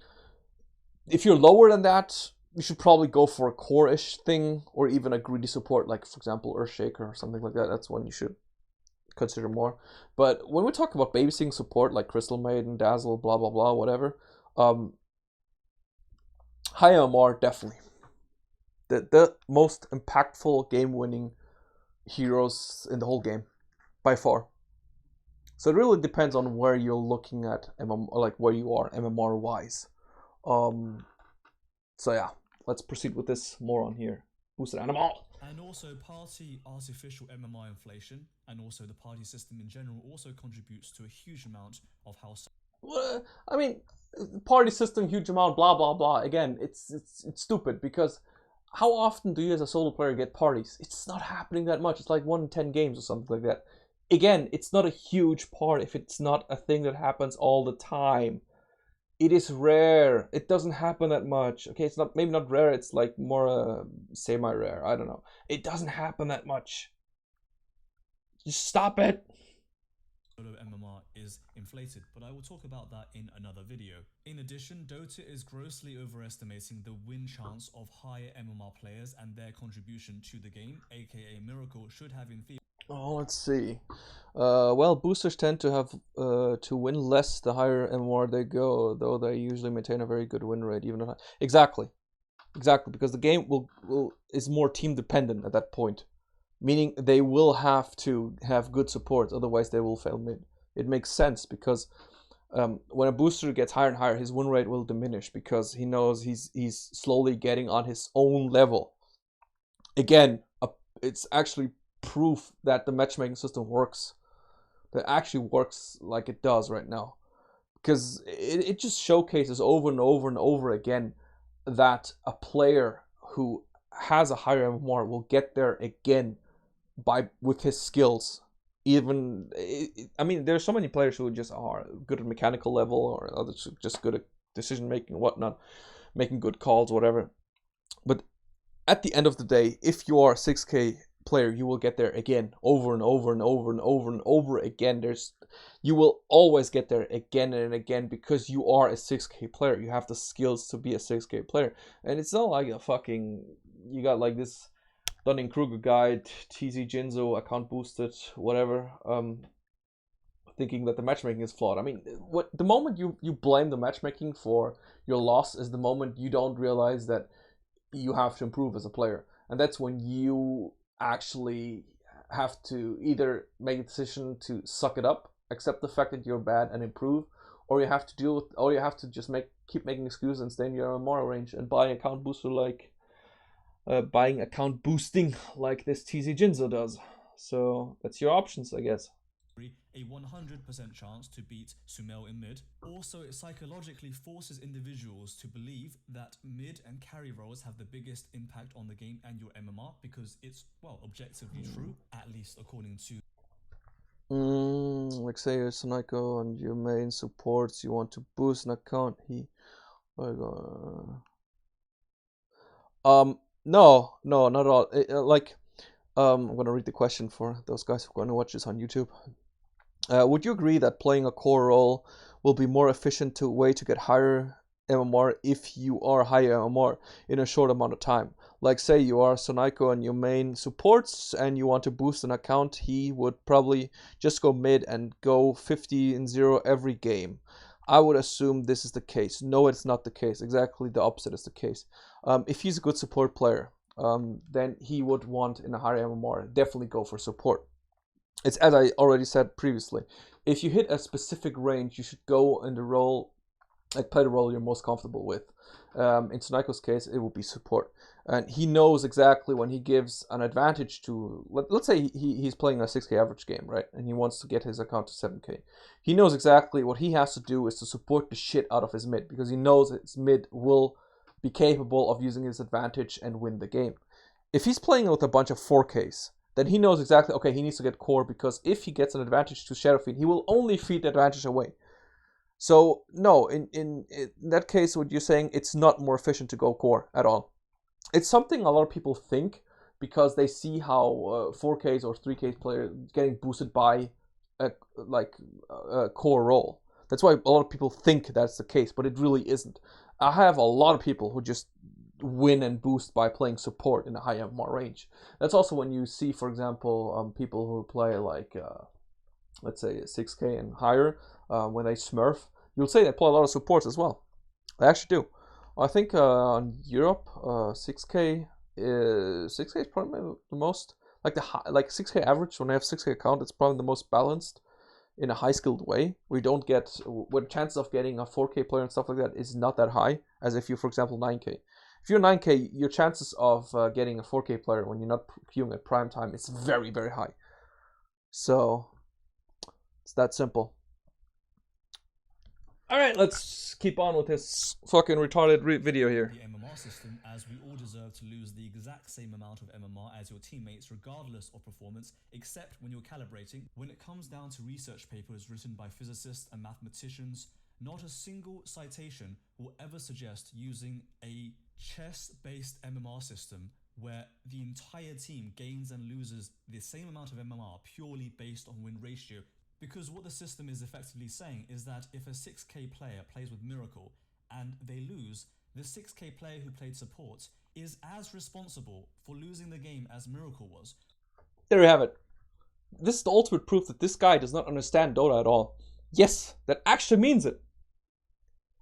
if you're lower than that, you should probably go for a core-ish thing, or even a greedy support, like for example Earthshaker or something like that. That's one you should consider more. But when we talk about babysitting support like Crystal Maiden, Dazzle, blah blah blah, whatever, high MMR definitely the most impactful game-winning heroes in the whole game by far. So it really depends on where you're looking at like where you are MMR wise. So yeah, let's proceed with this more on here. Boosted animal. And also, party artificial MMR inflation, and also the party system in general, also contributes to a huge amount of how. Well, I mean, party system, huge amount, blah blah blah. Again, it's stupid, because how often do you as a solo player get parties? It's not happening that much. It's like 1 in 10 games or something like that. Again, it's not a huge part if it's not a thing that happens all the time. It is rare. It doesn't happen that much. Okay, it's not, maybe not rare, it's like more semi-rare. I don't know. It doesn't happen that much. Just stop it. MMR is inflated, but I will talk about that in another video. In addition, Dota is grossly overestimating the win chance of higher MMR players, and their contribution to the game, aka Miracle, should have in theory. Oh, let's see. Well, boosters tend to have to win less the higher MMR they go, though they usually maintain a very good win rate. Even exactly, because the game is more team dependent at that point, meaning they will have to have good support, otherwise they will fail mid. It makes sense, because when a booster gets higher and higher, his win rate will diminish, because he knows he's slowly getting on his own level. Again, it's actually proof that the matchmaking system works. That actually works like it does right now, because it just showcases over and over and over again that a player who has a higher MMR will get there again with his skills. Even I mean, there's so many players who just are good at mechanical level, or others just good at decision making and whatnot, making good calls, whatever. But at the end of the day, if you are a 6K player, you will get there again, over and over and over and over and over again. You will always get there again and again, because you are a 6K player. You have the skills to be a 6K player, and it's not like a fucking, you got like this Dunning-Kruger guide, TZ Jinzo, account boosted, whatever, thinking that the matchmaking is flawed. I mean, the moment you blame the matchmaking for your loss is the moment you don't realize that you have to improve as a player. And that's when you actually have to either make a decision to suck it up, accept the fact that you're bad and improve, or you have to deal with, or you have to just keep making excuses and stay in your MMR range and buy account booster like buying account boosting like this TZ Jinzo does. So that's your options, I guess. A 100% chance to beat Sumail in mid. Also, it psychologically forces individuals to believe that mid and carry roles have the biggest impact on the game and your MMR because it's, well, objectively true, at least according to... Like say you're Soniko and your main supports, you want to boost an account, no, not at all. I'm gonna read the question for those guys who are gonna watch this on YouTube. Would you agree that playing a core role will be more efficient way to get higher MMR if you are higher MMR in a short amount of time? Like say you are Soniko and your main supports and you want to boost an account, he would probably just go mid and go 50-0 every game. I would assume this is the case. No, it's not the case. Exactly the opposite is the case. If he's a good support player, then he would want in a higher MMR, definitely go for support. It's as I already said previously. If you hit a specific range, you should go in the role, like play the role you're most comfortable with. In Soniko's case, it would be support. And he knows exactly when he gives an advantage to, let's say he's playing a 6k average game, right? And he wants to get his account to 7k. He knows exactly what he has to do is to support the shit out of his mid, because he knows his mid will be capable of using his advantage and win the game. If he's playing with a bunch of 4ks, then he knows exactly, okay, he needs to get core, because if he gets an advantage to shadow feed, he will only feed the advantage away. So no, in that case, what you're saying, it's not more efficient to go core at all. It's something a lot of people think because they see how 4Ks or 3Ks players getting boosted by a core role. That's why a lot of people think that's the case, but it really isn't. I have a lot of people who just win and boost by playing support in a high MMR range. That's also when you see, for example, people who play like, let's say 6k and higher, when they smurf, you'll say they play a lot of supports as well. They actually do. I think on Europe, 6k is probably the most, like 6k average. When I have 6k account, it's probably the most balanced in a high skilled way. We don't get, where chances of getting a 4k player and stuff like that is not that high as if you, for example, 9k. If you're 9k, your chances of getting a 4k player when you're not queuing at prime time is very, very high. So it's that simple. Alright, let's keep on with this fucking retarded video here. The MMR system, as we all deserve to lose the exact same amount of MMR as your teammates regardless of performance, except when you're calibrating. When it comes down to research papers written by physicists and mathematicians, not a single citation will ever suggest using a chess-based MMR system where the entire team gains and loses the same amount of MMR purely based on win ratio. Because what the system is effectively saying is that if a 6k player plays with Miracle and they lose, the 6k player who played support is as responsible for losing the game as Miracle was. There you have it. This is the ultimate proof that this guy does not understand Dota at all. Yes, that actually means it.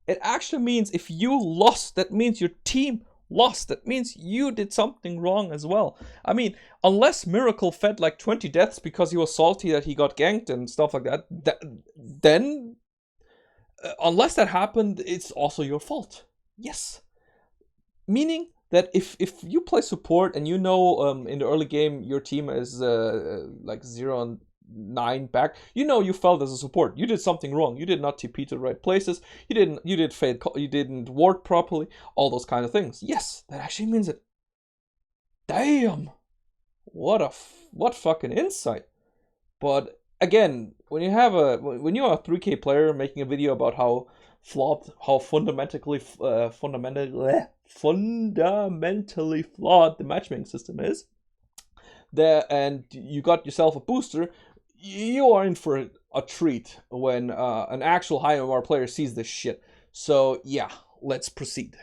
It actually means if you lost, that means your team lost. That means you did something wrong as well. I mean, unless Miracle fed like 20 deaths because he was salty that he got ganked and stuff like that, then unless that happened, it's also your fault. Yes. Meaning that if you play support and you know in the early game your team is like 0-9 back, you know you failed as a support. You did something wrong. You did not TP to the right places. You didn't ward properly. All those kind of things. Yes, that actually means it. Damn, what fucking insight. But again, when you are a 3k player making a video about how flawed, how fundamentally flawed the matchmaking system is, and you got yourself a booster, you are in for a treat when an actual high MMR player sees this shit. So yeah, let's proceed.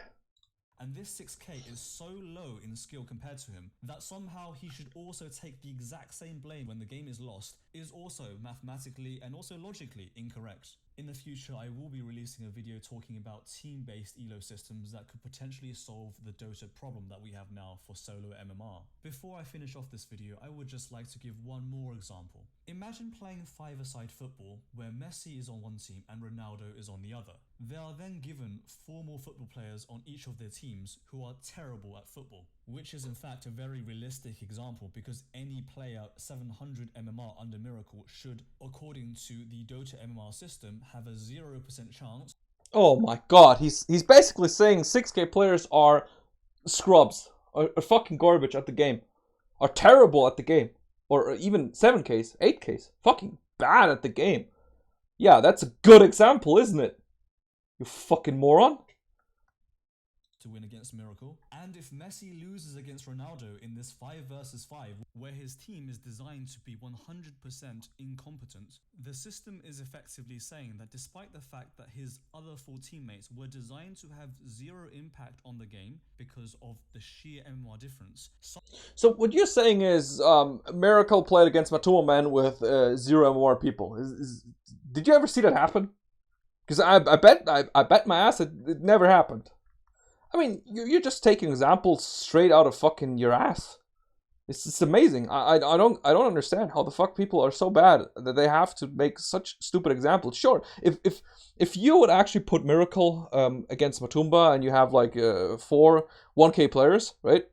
And this 6k is so low in skill compared to him that somehow he should also take the exact same blame when the game is lost is also mathematically and also logically incorrect. In the future, I will be releasing a video talking about team-based elo systems that could potentially solve the Dota problem that we have now for solo MMR. Before I finish off this video, I would just like to give one more example. Imagine playing five-a-side football where Messi is on one team and Ronaldo is on the other. They are then given 4 more football players on each of their teams who are terrible at football, which is in fact a very realistic example because any player 700 MMR under Miracle should, according to the Dota MMR system, have a 0% chance. Oh my god, he's basically saying 6k players are scrubs, are fucking garbage at the game, are terrible at the game, or even 7ks, 8ks, fucking bad at the game. Yeah, that's a good example, isn't it? You fucking moron. To win against Miracle. And if Messi loses against Ronaldo in this 5 versus 5, where his team is designed to be 100% incompetent, the system is effectively saying that despite the fact that his other 4 teammates were designed to have 0 impact on the game because of the sheer MMR difference. So what you're saying is Miracle played against Matuma Man with 0 MMR people. Did you ever see that happen? Because I bet my ass it never happened. I mean, you're just taking examples straight out of fucking your ass. It's just amazing. I don't understand how the fuck people are so bad that they have to make such stupid examples. Sure, if you would actually put Miracle against Matumba and you have like 4 1k players, right?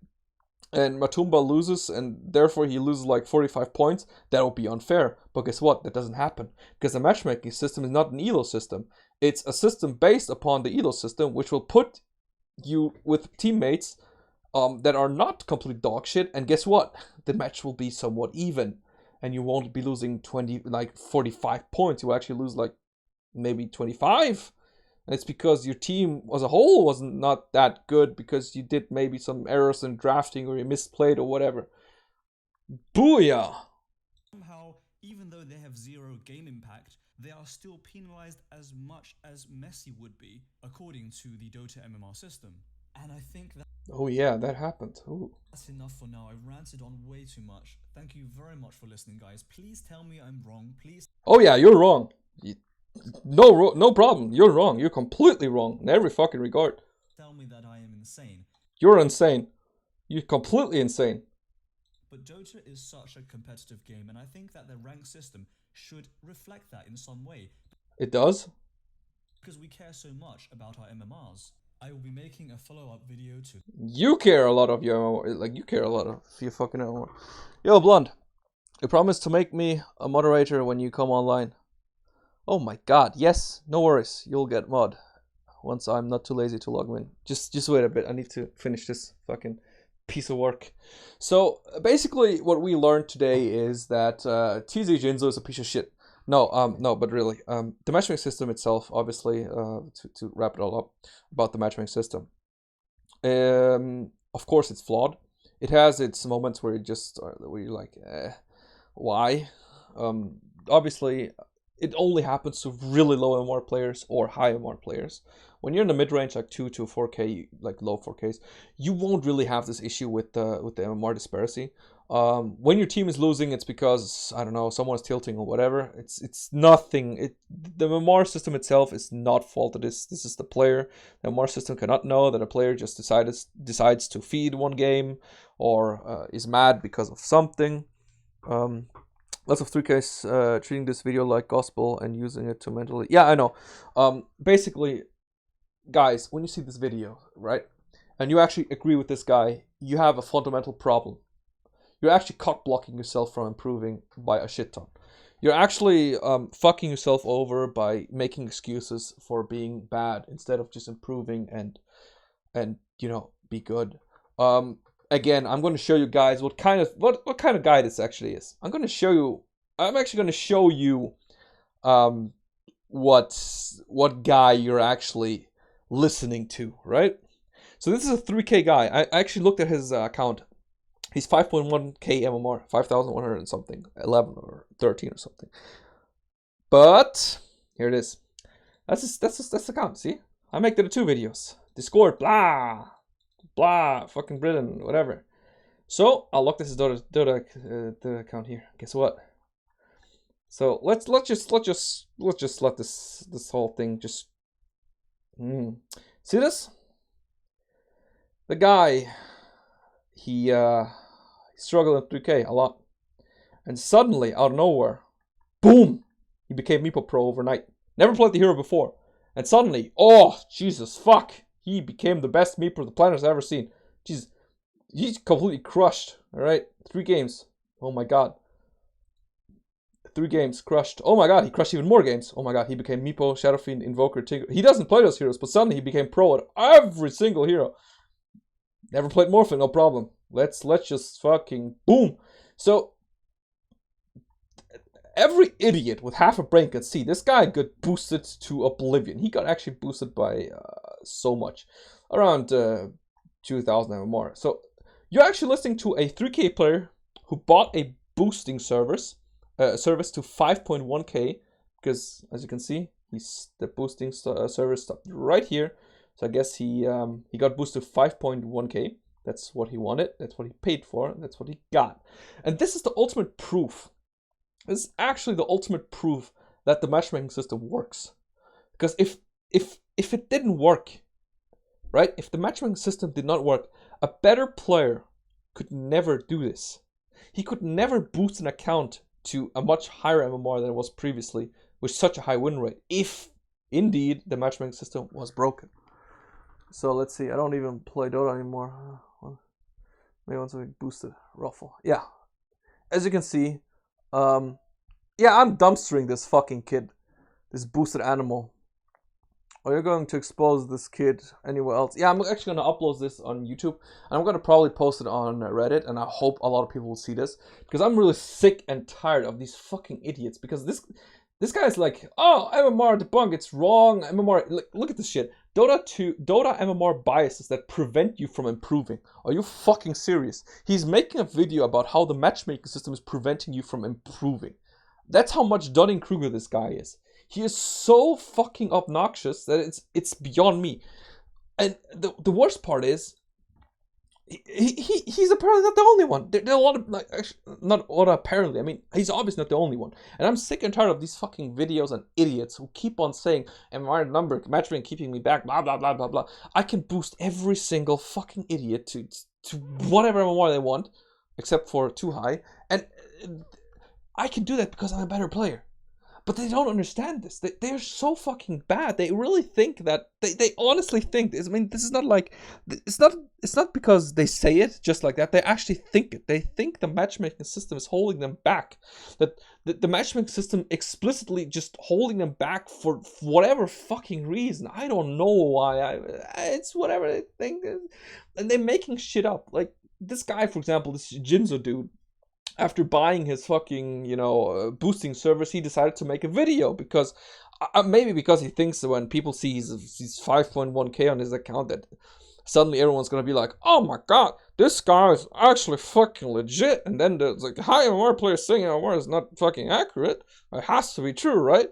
And Matumba loses and therefore he loses like 45 points, that would be unfair. But guess what? That doesn't happen. Because the matchmaking system is not an elo system. It's a system based upon the elo system, which will put you with teammates that are not complete dog shit, and guess what? The match will be somewhat even, and you won't be losing 45 points. You will actually lose like maybe 25. And it's because your team as a whole wasn't not that good because you did maybe some errors in drafting or you misplayed or whatever. Booyah! Somehow, even though they have 0 game impact, they are still penalized as much as Messi would be, according to the Dota MMR system. And I think that... Oh yeah, that happened. Ooh. That's enough for now. I've ranted on way too much. Thank you very much for listening, guys. Please tell me I'm wrong. Please... Oh yeah, you're wrong. No problem. You're wrong. You're completely wrong in every fucking regard. Tell me that I am insane. You're insane. You're completely insane. But Dota is such a competitive game, and I think that the rank system should reflect that in some way. It does? Because we care so much about our MMRs. I will be making a follow-up video to... You care a lot of your MMR. Like, you care a lot of your fucking MMR. Yo, Blonde. You promised to make me a moderator when you come online. Oh my god, yes. No worries. You'll get mod. Once I'm not too lazy to log in. Just wait a bit. I need to finish this fucking piece of work. So basically what we learned today is that TZ Jinzo is a piece of shit. No, but really, the matchmaking system itself, obviously, to wrap it all up about the matchmaking system. Of course, it's flawed. It has its moments where you're like, why? Obviously, it only happens to really low MMR players or high MMR players. When you're in the mid-range, like 2 to 4k, like low 4ks, you won't really have this issue with the MMR disparity. When your team is losing, it's because, I don't know, someone's tilting or whatever. It's nothing. The MMR system itself is not faulted. This is the player. The MMR system cannot know that a player just decides to feed one game or is mad because of something. Lots of 3Ks treating this video like gospel and using it to mentally... Yeah, I know. Basically, guys, when you see this video, right, and you actually agree with this guy, you have a fundamental problem. You're actually cock-blocking yourself from improving by a shit ton. You're actually fucking yourself over by making excuses for being bad instead of just improving and you know, be good. Again, I'm going to show you guys what kind of guy this actually is. I'm actually going to show you what guy you're actually listening to, right? So this is a 3K guy. I actually looked at his account. He's 5.1k MMR, 5,100 and something, 11 or 13 or something. But here it is. That's the account. See, I make the 2 videos. Discord, blah. blah, fucking Britain, whatever. So I'll lock this Dota account here. Guess what? So let's just let this whole thing just. See this? The guy, he struggled in 3K a lot, and suddenly out of nowhere, boom, he became Meepo Pro overnight. Never played the hero before, and suddenly, oh Jesus fuck, he became the best Meepo the planet has ever seen. Jesus, he's completely crushed. All right, 3 games. Oh my god. 3 games, crushed. Oh my god, he crushed even more games. Oh my god, he became Meepo, Shadow Fiend, Invoker, Tinker. He doesn't play those heroes, but suddenly he became pro at every single hero. Never played Morphin, no problem. Let's just fucking boom. So every idiot with half a brain can see this guy got boosted to oblivion. He got actually boosted by so much, around 2,000 MMR. So you're actually listening to a 3K player who bought a boosting service to 5.1K, because as you can see, the boosting service stopped right here. So I guess he got boosted to 5.1K. That's what he wanted. That's what he paid for. That's what he got. And this is the ultimate proof. This is actually the ultimate proof that the matchmaking system works. Because if it didn't work, right? If the matchmaking system did not work, a better player could never do this. He could never boost an account to a much higher MMR than it was previously with such a high win rate, if indeed the matchmaking system was broken. So let's see, I don't even play Dota anymore. Maybe once I boosted Ruffle. Yeah, as you can see, yeah, I'm dumpstering this fucking kid, this boosted animal. Are you going to expose this kid anywhere else? Yeah, I'm actually going to upload this on YouTube, and I'm going to probably post it on Reddit, and I hope a lot of people will see this, because I'm really sick and tired of these fucking idiots, because this guy's like, oh, MMR debunk, it's wrong, MMR, look at this shit. Dota MMR biases that prevent you from improving. Are you fucking serious? He's making a video about how the matchmaking system is preventing you from improving. That's how much Dunning-Kruger this guy is. He is so fucking obnoxious that it's beyond me. And the worst part is, he's apparently not the only one. There are a lot of, like, actually, not apparently. I mean, he's obviously not the only one. And I'm sick and tired of these fucking videos and idiots who keep on saying, MMR number, matchmaking keeping me back, blah, blah, blah, blah, blah. I can boost every single fucking idiot to whatever MMR they want, except for too high. And I can do that because I'm a better player. But they don't understand this. They're so fucking bad. They really think that, they honestly think this. I mean, this is not like, it's not because they say it just like that. They actually think it. They think the matchmaking system is holding them back. That the matchmaking system explicitly just holding them back for whatever fucking reason. I don't know why. It's whatever they think. And they're making shit up. Like this guy, for example, this Jinzo dude. After buying his fucking, boosting service, he decided to make a video because, maybe because he thinks that when people see he's 5.1K on his account, that suddenly everyone's gonna be like, oh my god, this guy is actually fucking legit. And then there's like, high MMR players saying MMR is not fucking accurate. It has to be true, right?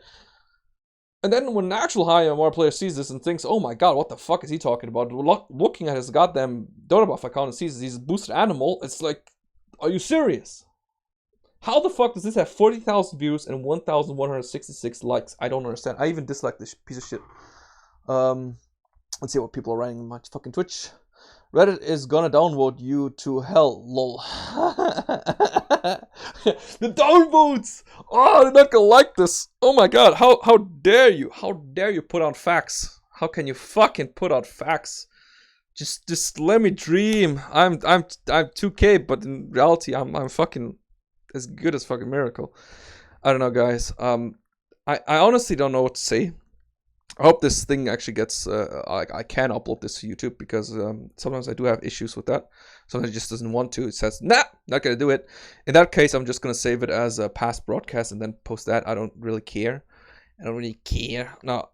And then when an actual high MMR player sees this and thinks, oh my god, what the fuck is he talking about? Looking at his goddamn Dota buff account and sees he's a boosted animal, it's like, are you serious? How the fuck does this have 40,000 views and 1,166 likes? I don't understand. I even dislike this piece of shit. Let's see what people are writing on my fucking Twitch. Reddit is gonna downvote you to hell, lol. The downvotes! Oh, they're not gonna like this. Oh my god, how dare you? How dare you put out facts? How can you fucking put out facts? Just let me dream. I'm 2K, but in reality, I'm fucking as good as fucking Miracle. I don't know, guys. I honestly don't know what to say. I hope this thing actually gets, I can upload this to YouTube, because sometimes I do have issues with that. Sometimes it just doesn't want to. It says, nah, not gonna do it. In that case, I'm just gonna save it as a past broadcast and then post that. I don't really care. No,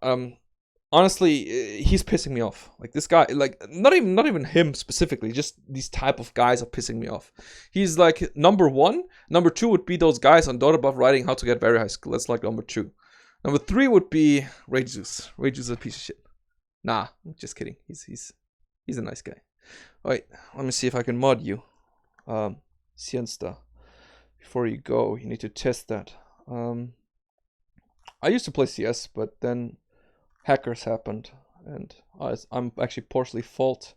honestly, he's pissing me off. Like this guy, like not even him specifically, just these type of guys are pissing me off. He's like number one. Number two would be those guys on Dota buff writing how to get very high skill. That's like number two. Number three would be Rage Juice. Rage Juice is a piece of shit. Nah, I'm just kidding. He's a nice guy. Wait, let me see if I can mod you. Siesta. Before you go, you need to test that. I used to play CS, but then hackers happened, and I'm actually partially fault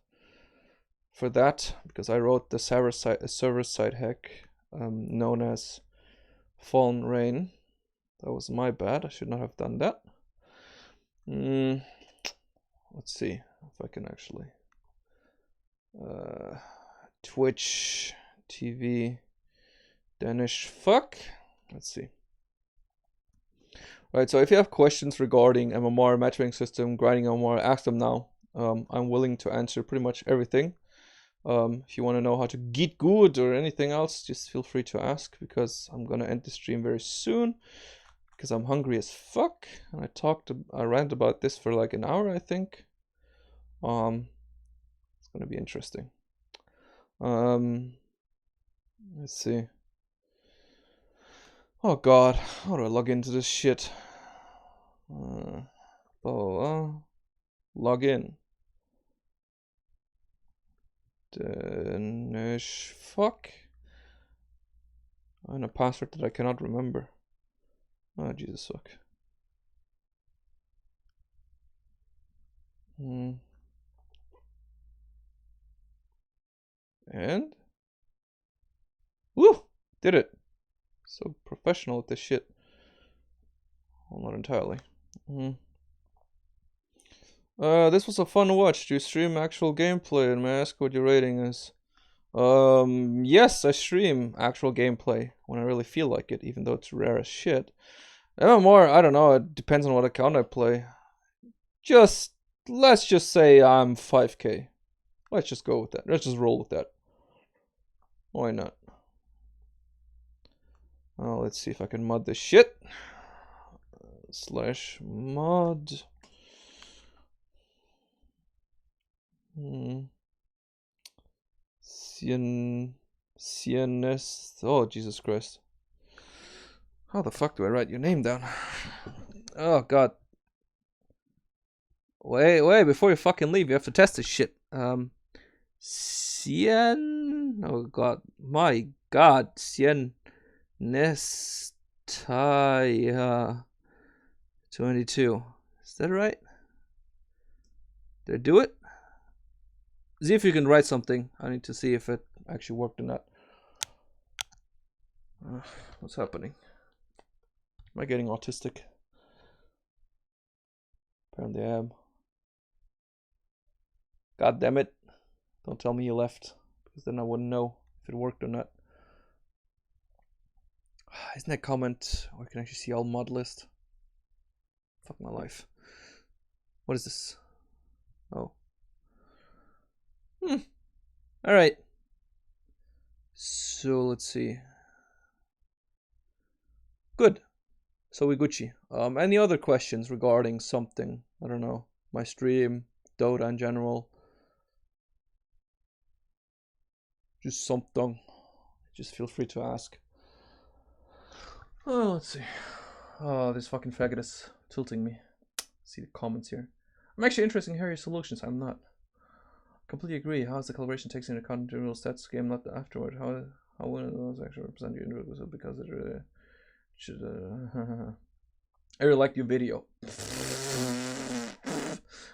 for that because I wrote the server-side hack known as Fallen Rain. That was my bad. I should not have done that. Let's see if I can actually Twitch TV Danish fuck. Let's see. Right, so if you have questions regarding MMR, matchmaking system, grinding MMR, ask them now. I'm willing to answer pretty much everything. If you want to know how to get good or anything else, just feel free to ask, because I'm gonna end the stream very soon because I'm hungry as fuck. And I rant about this for like an hour, I think. It's gonna be interesting. Let's see. Oh god, how do I log into this shit? Log in. Danish fuck. And a password that I cannot remember. Oh Jesus fuck. And woo! Did it. So professional at this shit. Well, not entirely. This was a fun watch. Do you stream actual gameplay? And may I ask what your rating is? Yes, I stream actual gameplay when I really feel like it, even though it's rare as shit. MMR, I don't know, it depends on what account I play. Let's just say I'm 5k. Let's just go with that. Let's just roll with that. Why not? Oh, let's see if I can mod this shit. /mod. CNS. Oh, Jesus Christ. How the fuck do I write your name down? Oh, God. Wait, before you fucking leave, you have to test this shit. Cien. Oh, God. My God. Cien. Nestaya 22. Is that right? Did I do it? See if you can write something. I need to see if it actually worked or not. What's happening? Am I getting autistic? Apparently I am. God damn it. Don't tell me you left, because then I wouldn't know if it worked or not. Isn't that comment where I can actually see all mod list? Fuck my life. What is this? Oh. Alright. So let's see. Good. So we Gucci. Any other questions regarding something? I don't know. My stream, Dota in general. Just something. Just feel free to ask. Oh, let's see. Oh, this fucking faggot is tilting me. See the comments here. I'm actually interested in hearing your solutions. I'm not. Completely agree. How is the calibration takes into account the real stats game, not afterward? How one of those actually represent your individual, because it really should. I really like your video.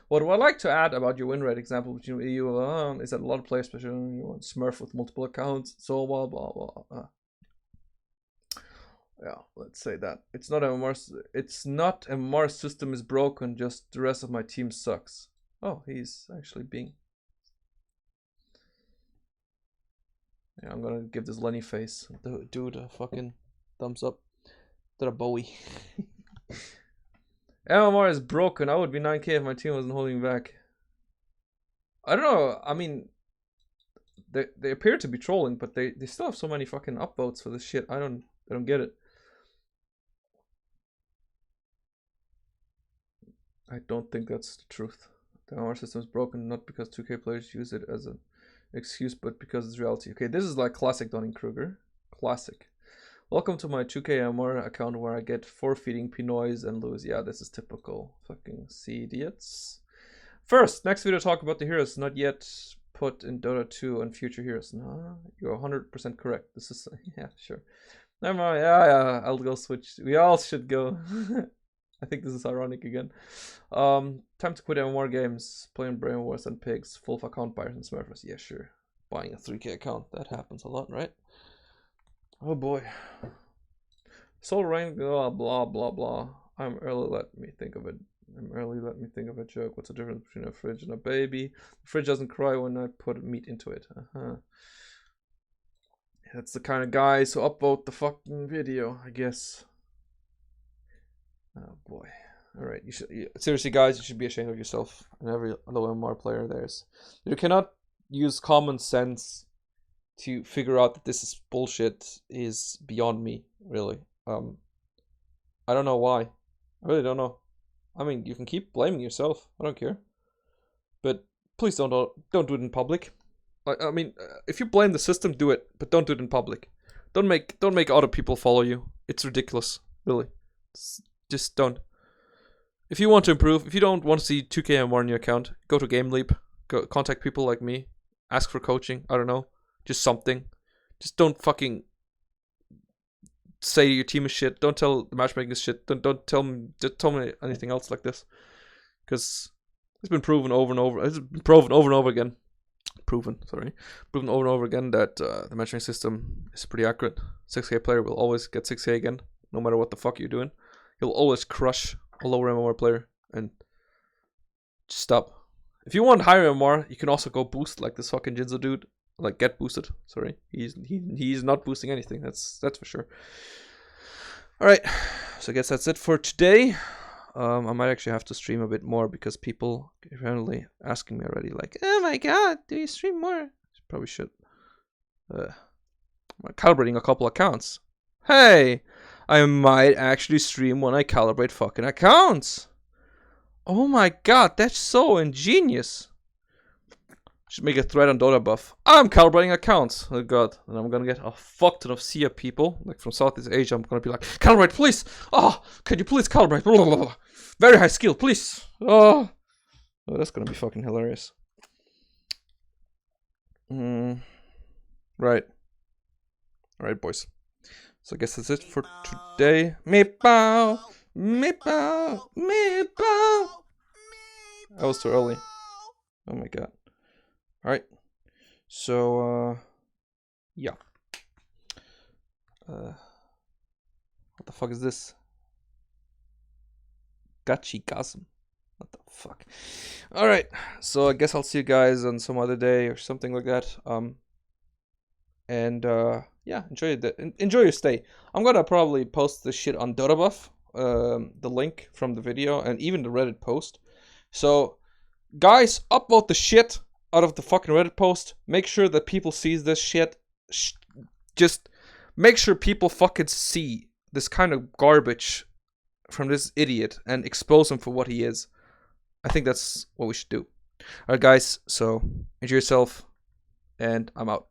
What I like to add about your win rate example between you is that a lot of players, especially you want Smurf with multiple accounts, so blah blah blah. Yeah, let's say that it's not MMR system is broken. Just the rest of my team sucks. Oh, he's actually being. Yeah, I'm gonna give this Lenny face dude a fucking thumbs up. To the Bowie. MMR is broken. I would be 9k if my team wasn't holding back. I don't know. I mean, they appear to be trolling, but they still have so many fucking upvotes for this shit. I don't get it. I don't think that's the truth. The MMR system is broken not because 2k players use it as an excuse, but because it's reality. Okay, this is like classic Kruger. Classic. Welcome to my 2k MMR account where I get forfeiting Pinoys and lose. Yeah, this is typical. Fucking idiots. First, next video talk about the heroes not yet put in Dota 2 and future heroes. No, you're 100% correct. This is yeah, sure. Never mind. Yeah, I'll go switch. We all should go. I think this is ironic again. Time to quit MMR games. Playing Brain Wars and Pigs. Full account buyers and smurfers. Yeah, sure. Buying a 3K account. That happens a lot, right? Oh boy. Soul rank. Blah blah blah blah. I'm early. Let me think of it. A joke. What's the difference between a fridge and a baby? The fridge doesn't cry when I put meat into it. That's the kind of guys who upvote the fucking video, I guess. Oh boy. Alright, seriously guys, you should be ashamed of yourself. And every low MMR player there's. You cannot use common sense to figure out that this is bullshit is beyond me, really. I don't know why. I really don't know. I mean, you can keep blaming yourself. I don't care. But please don't do it in public. I mean, if you blame the system, do it, but don't do it in public. Don't make other people follow you. It's ridiculous, really. Just don't. If you want to improve, if you don't want to see 2K MMR on your account, go to GameLeap. Go contact people like me. Ask for coaching. I don't know. Just something. Just don't fucking say your team is shit. Don't tell the matchmaking is shit. Don't tell me. Just tell me anything else like this, because it's been proven over and over. It's been proven over and over again. Proven over and over again that the matchmaking system is pretty accurate. 6K player will always get 6K again, no matter what the fuck you're doing. You'll always crush a lower MMR player, and just stop. If you want higher MMR, you can also go boost like this fucking Jinzo dude. Like get boosted. Sorry, he's not boosting anything. That's for sure. All right, so I guess that's it for today. I might actually have to stream a bit more because people apparently asking me already, like, oh my god, do you stream more? Probably should. I'm calibrating a couple accounts. Hey, I might actually stream when I calibrate fucking accounts. Oh my god, that's so ingenious. Should make a thread on Dota buff. I'm calibrating accounts. Oh god. And I'm gonna get a fuck ton of SIA people, like from Southeast Asia. I'm gonna be like, calibrate, please. Oh, can you please calibrate? Blah, blah, blah. Very high skill, please. Oh, that's gonna be fucking hilarious. Right. Alright, boys. So I guess that's it for today. Meepow! Meepow! Meepow! That was too early. Oh my god. Alright, so, yeah. What the fuck is this? Gachi-gasm. What the fuck? Alright, so I guess I'll see you guys on some other day or something like that. Yeah, enjoy your stay. I'm gonna probably post this shit on DotaBuff, the link from the video, and even the Reddit post. So, guys, upvote the shit out of the fucking Reddit post. Make sure that people sees this shit. Just make sure people fucking see this kind of garbage from this idiot and expose him for what he is. I think that's what we should do. Alright guys, so enjoy yourself, and I'm out.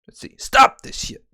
Let's see. Stop this shit.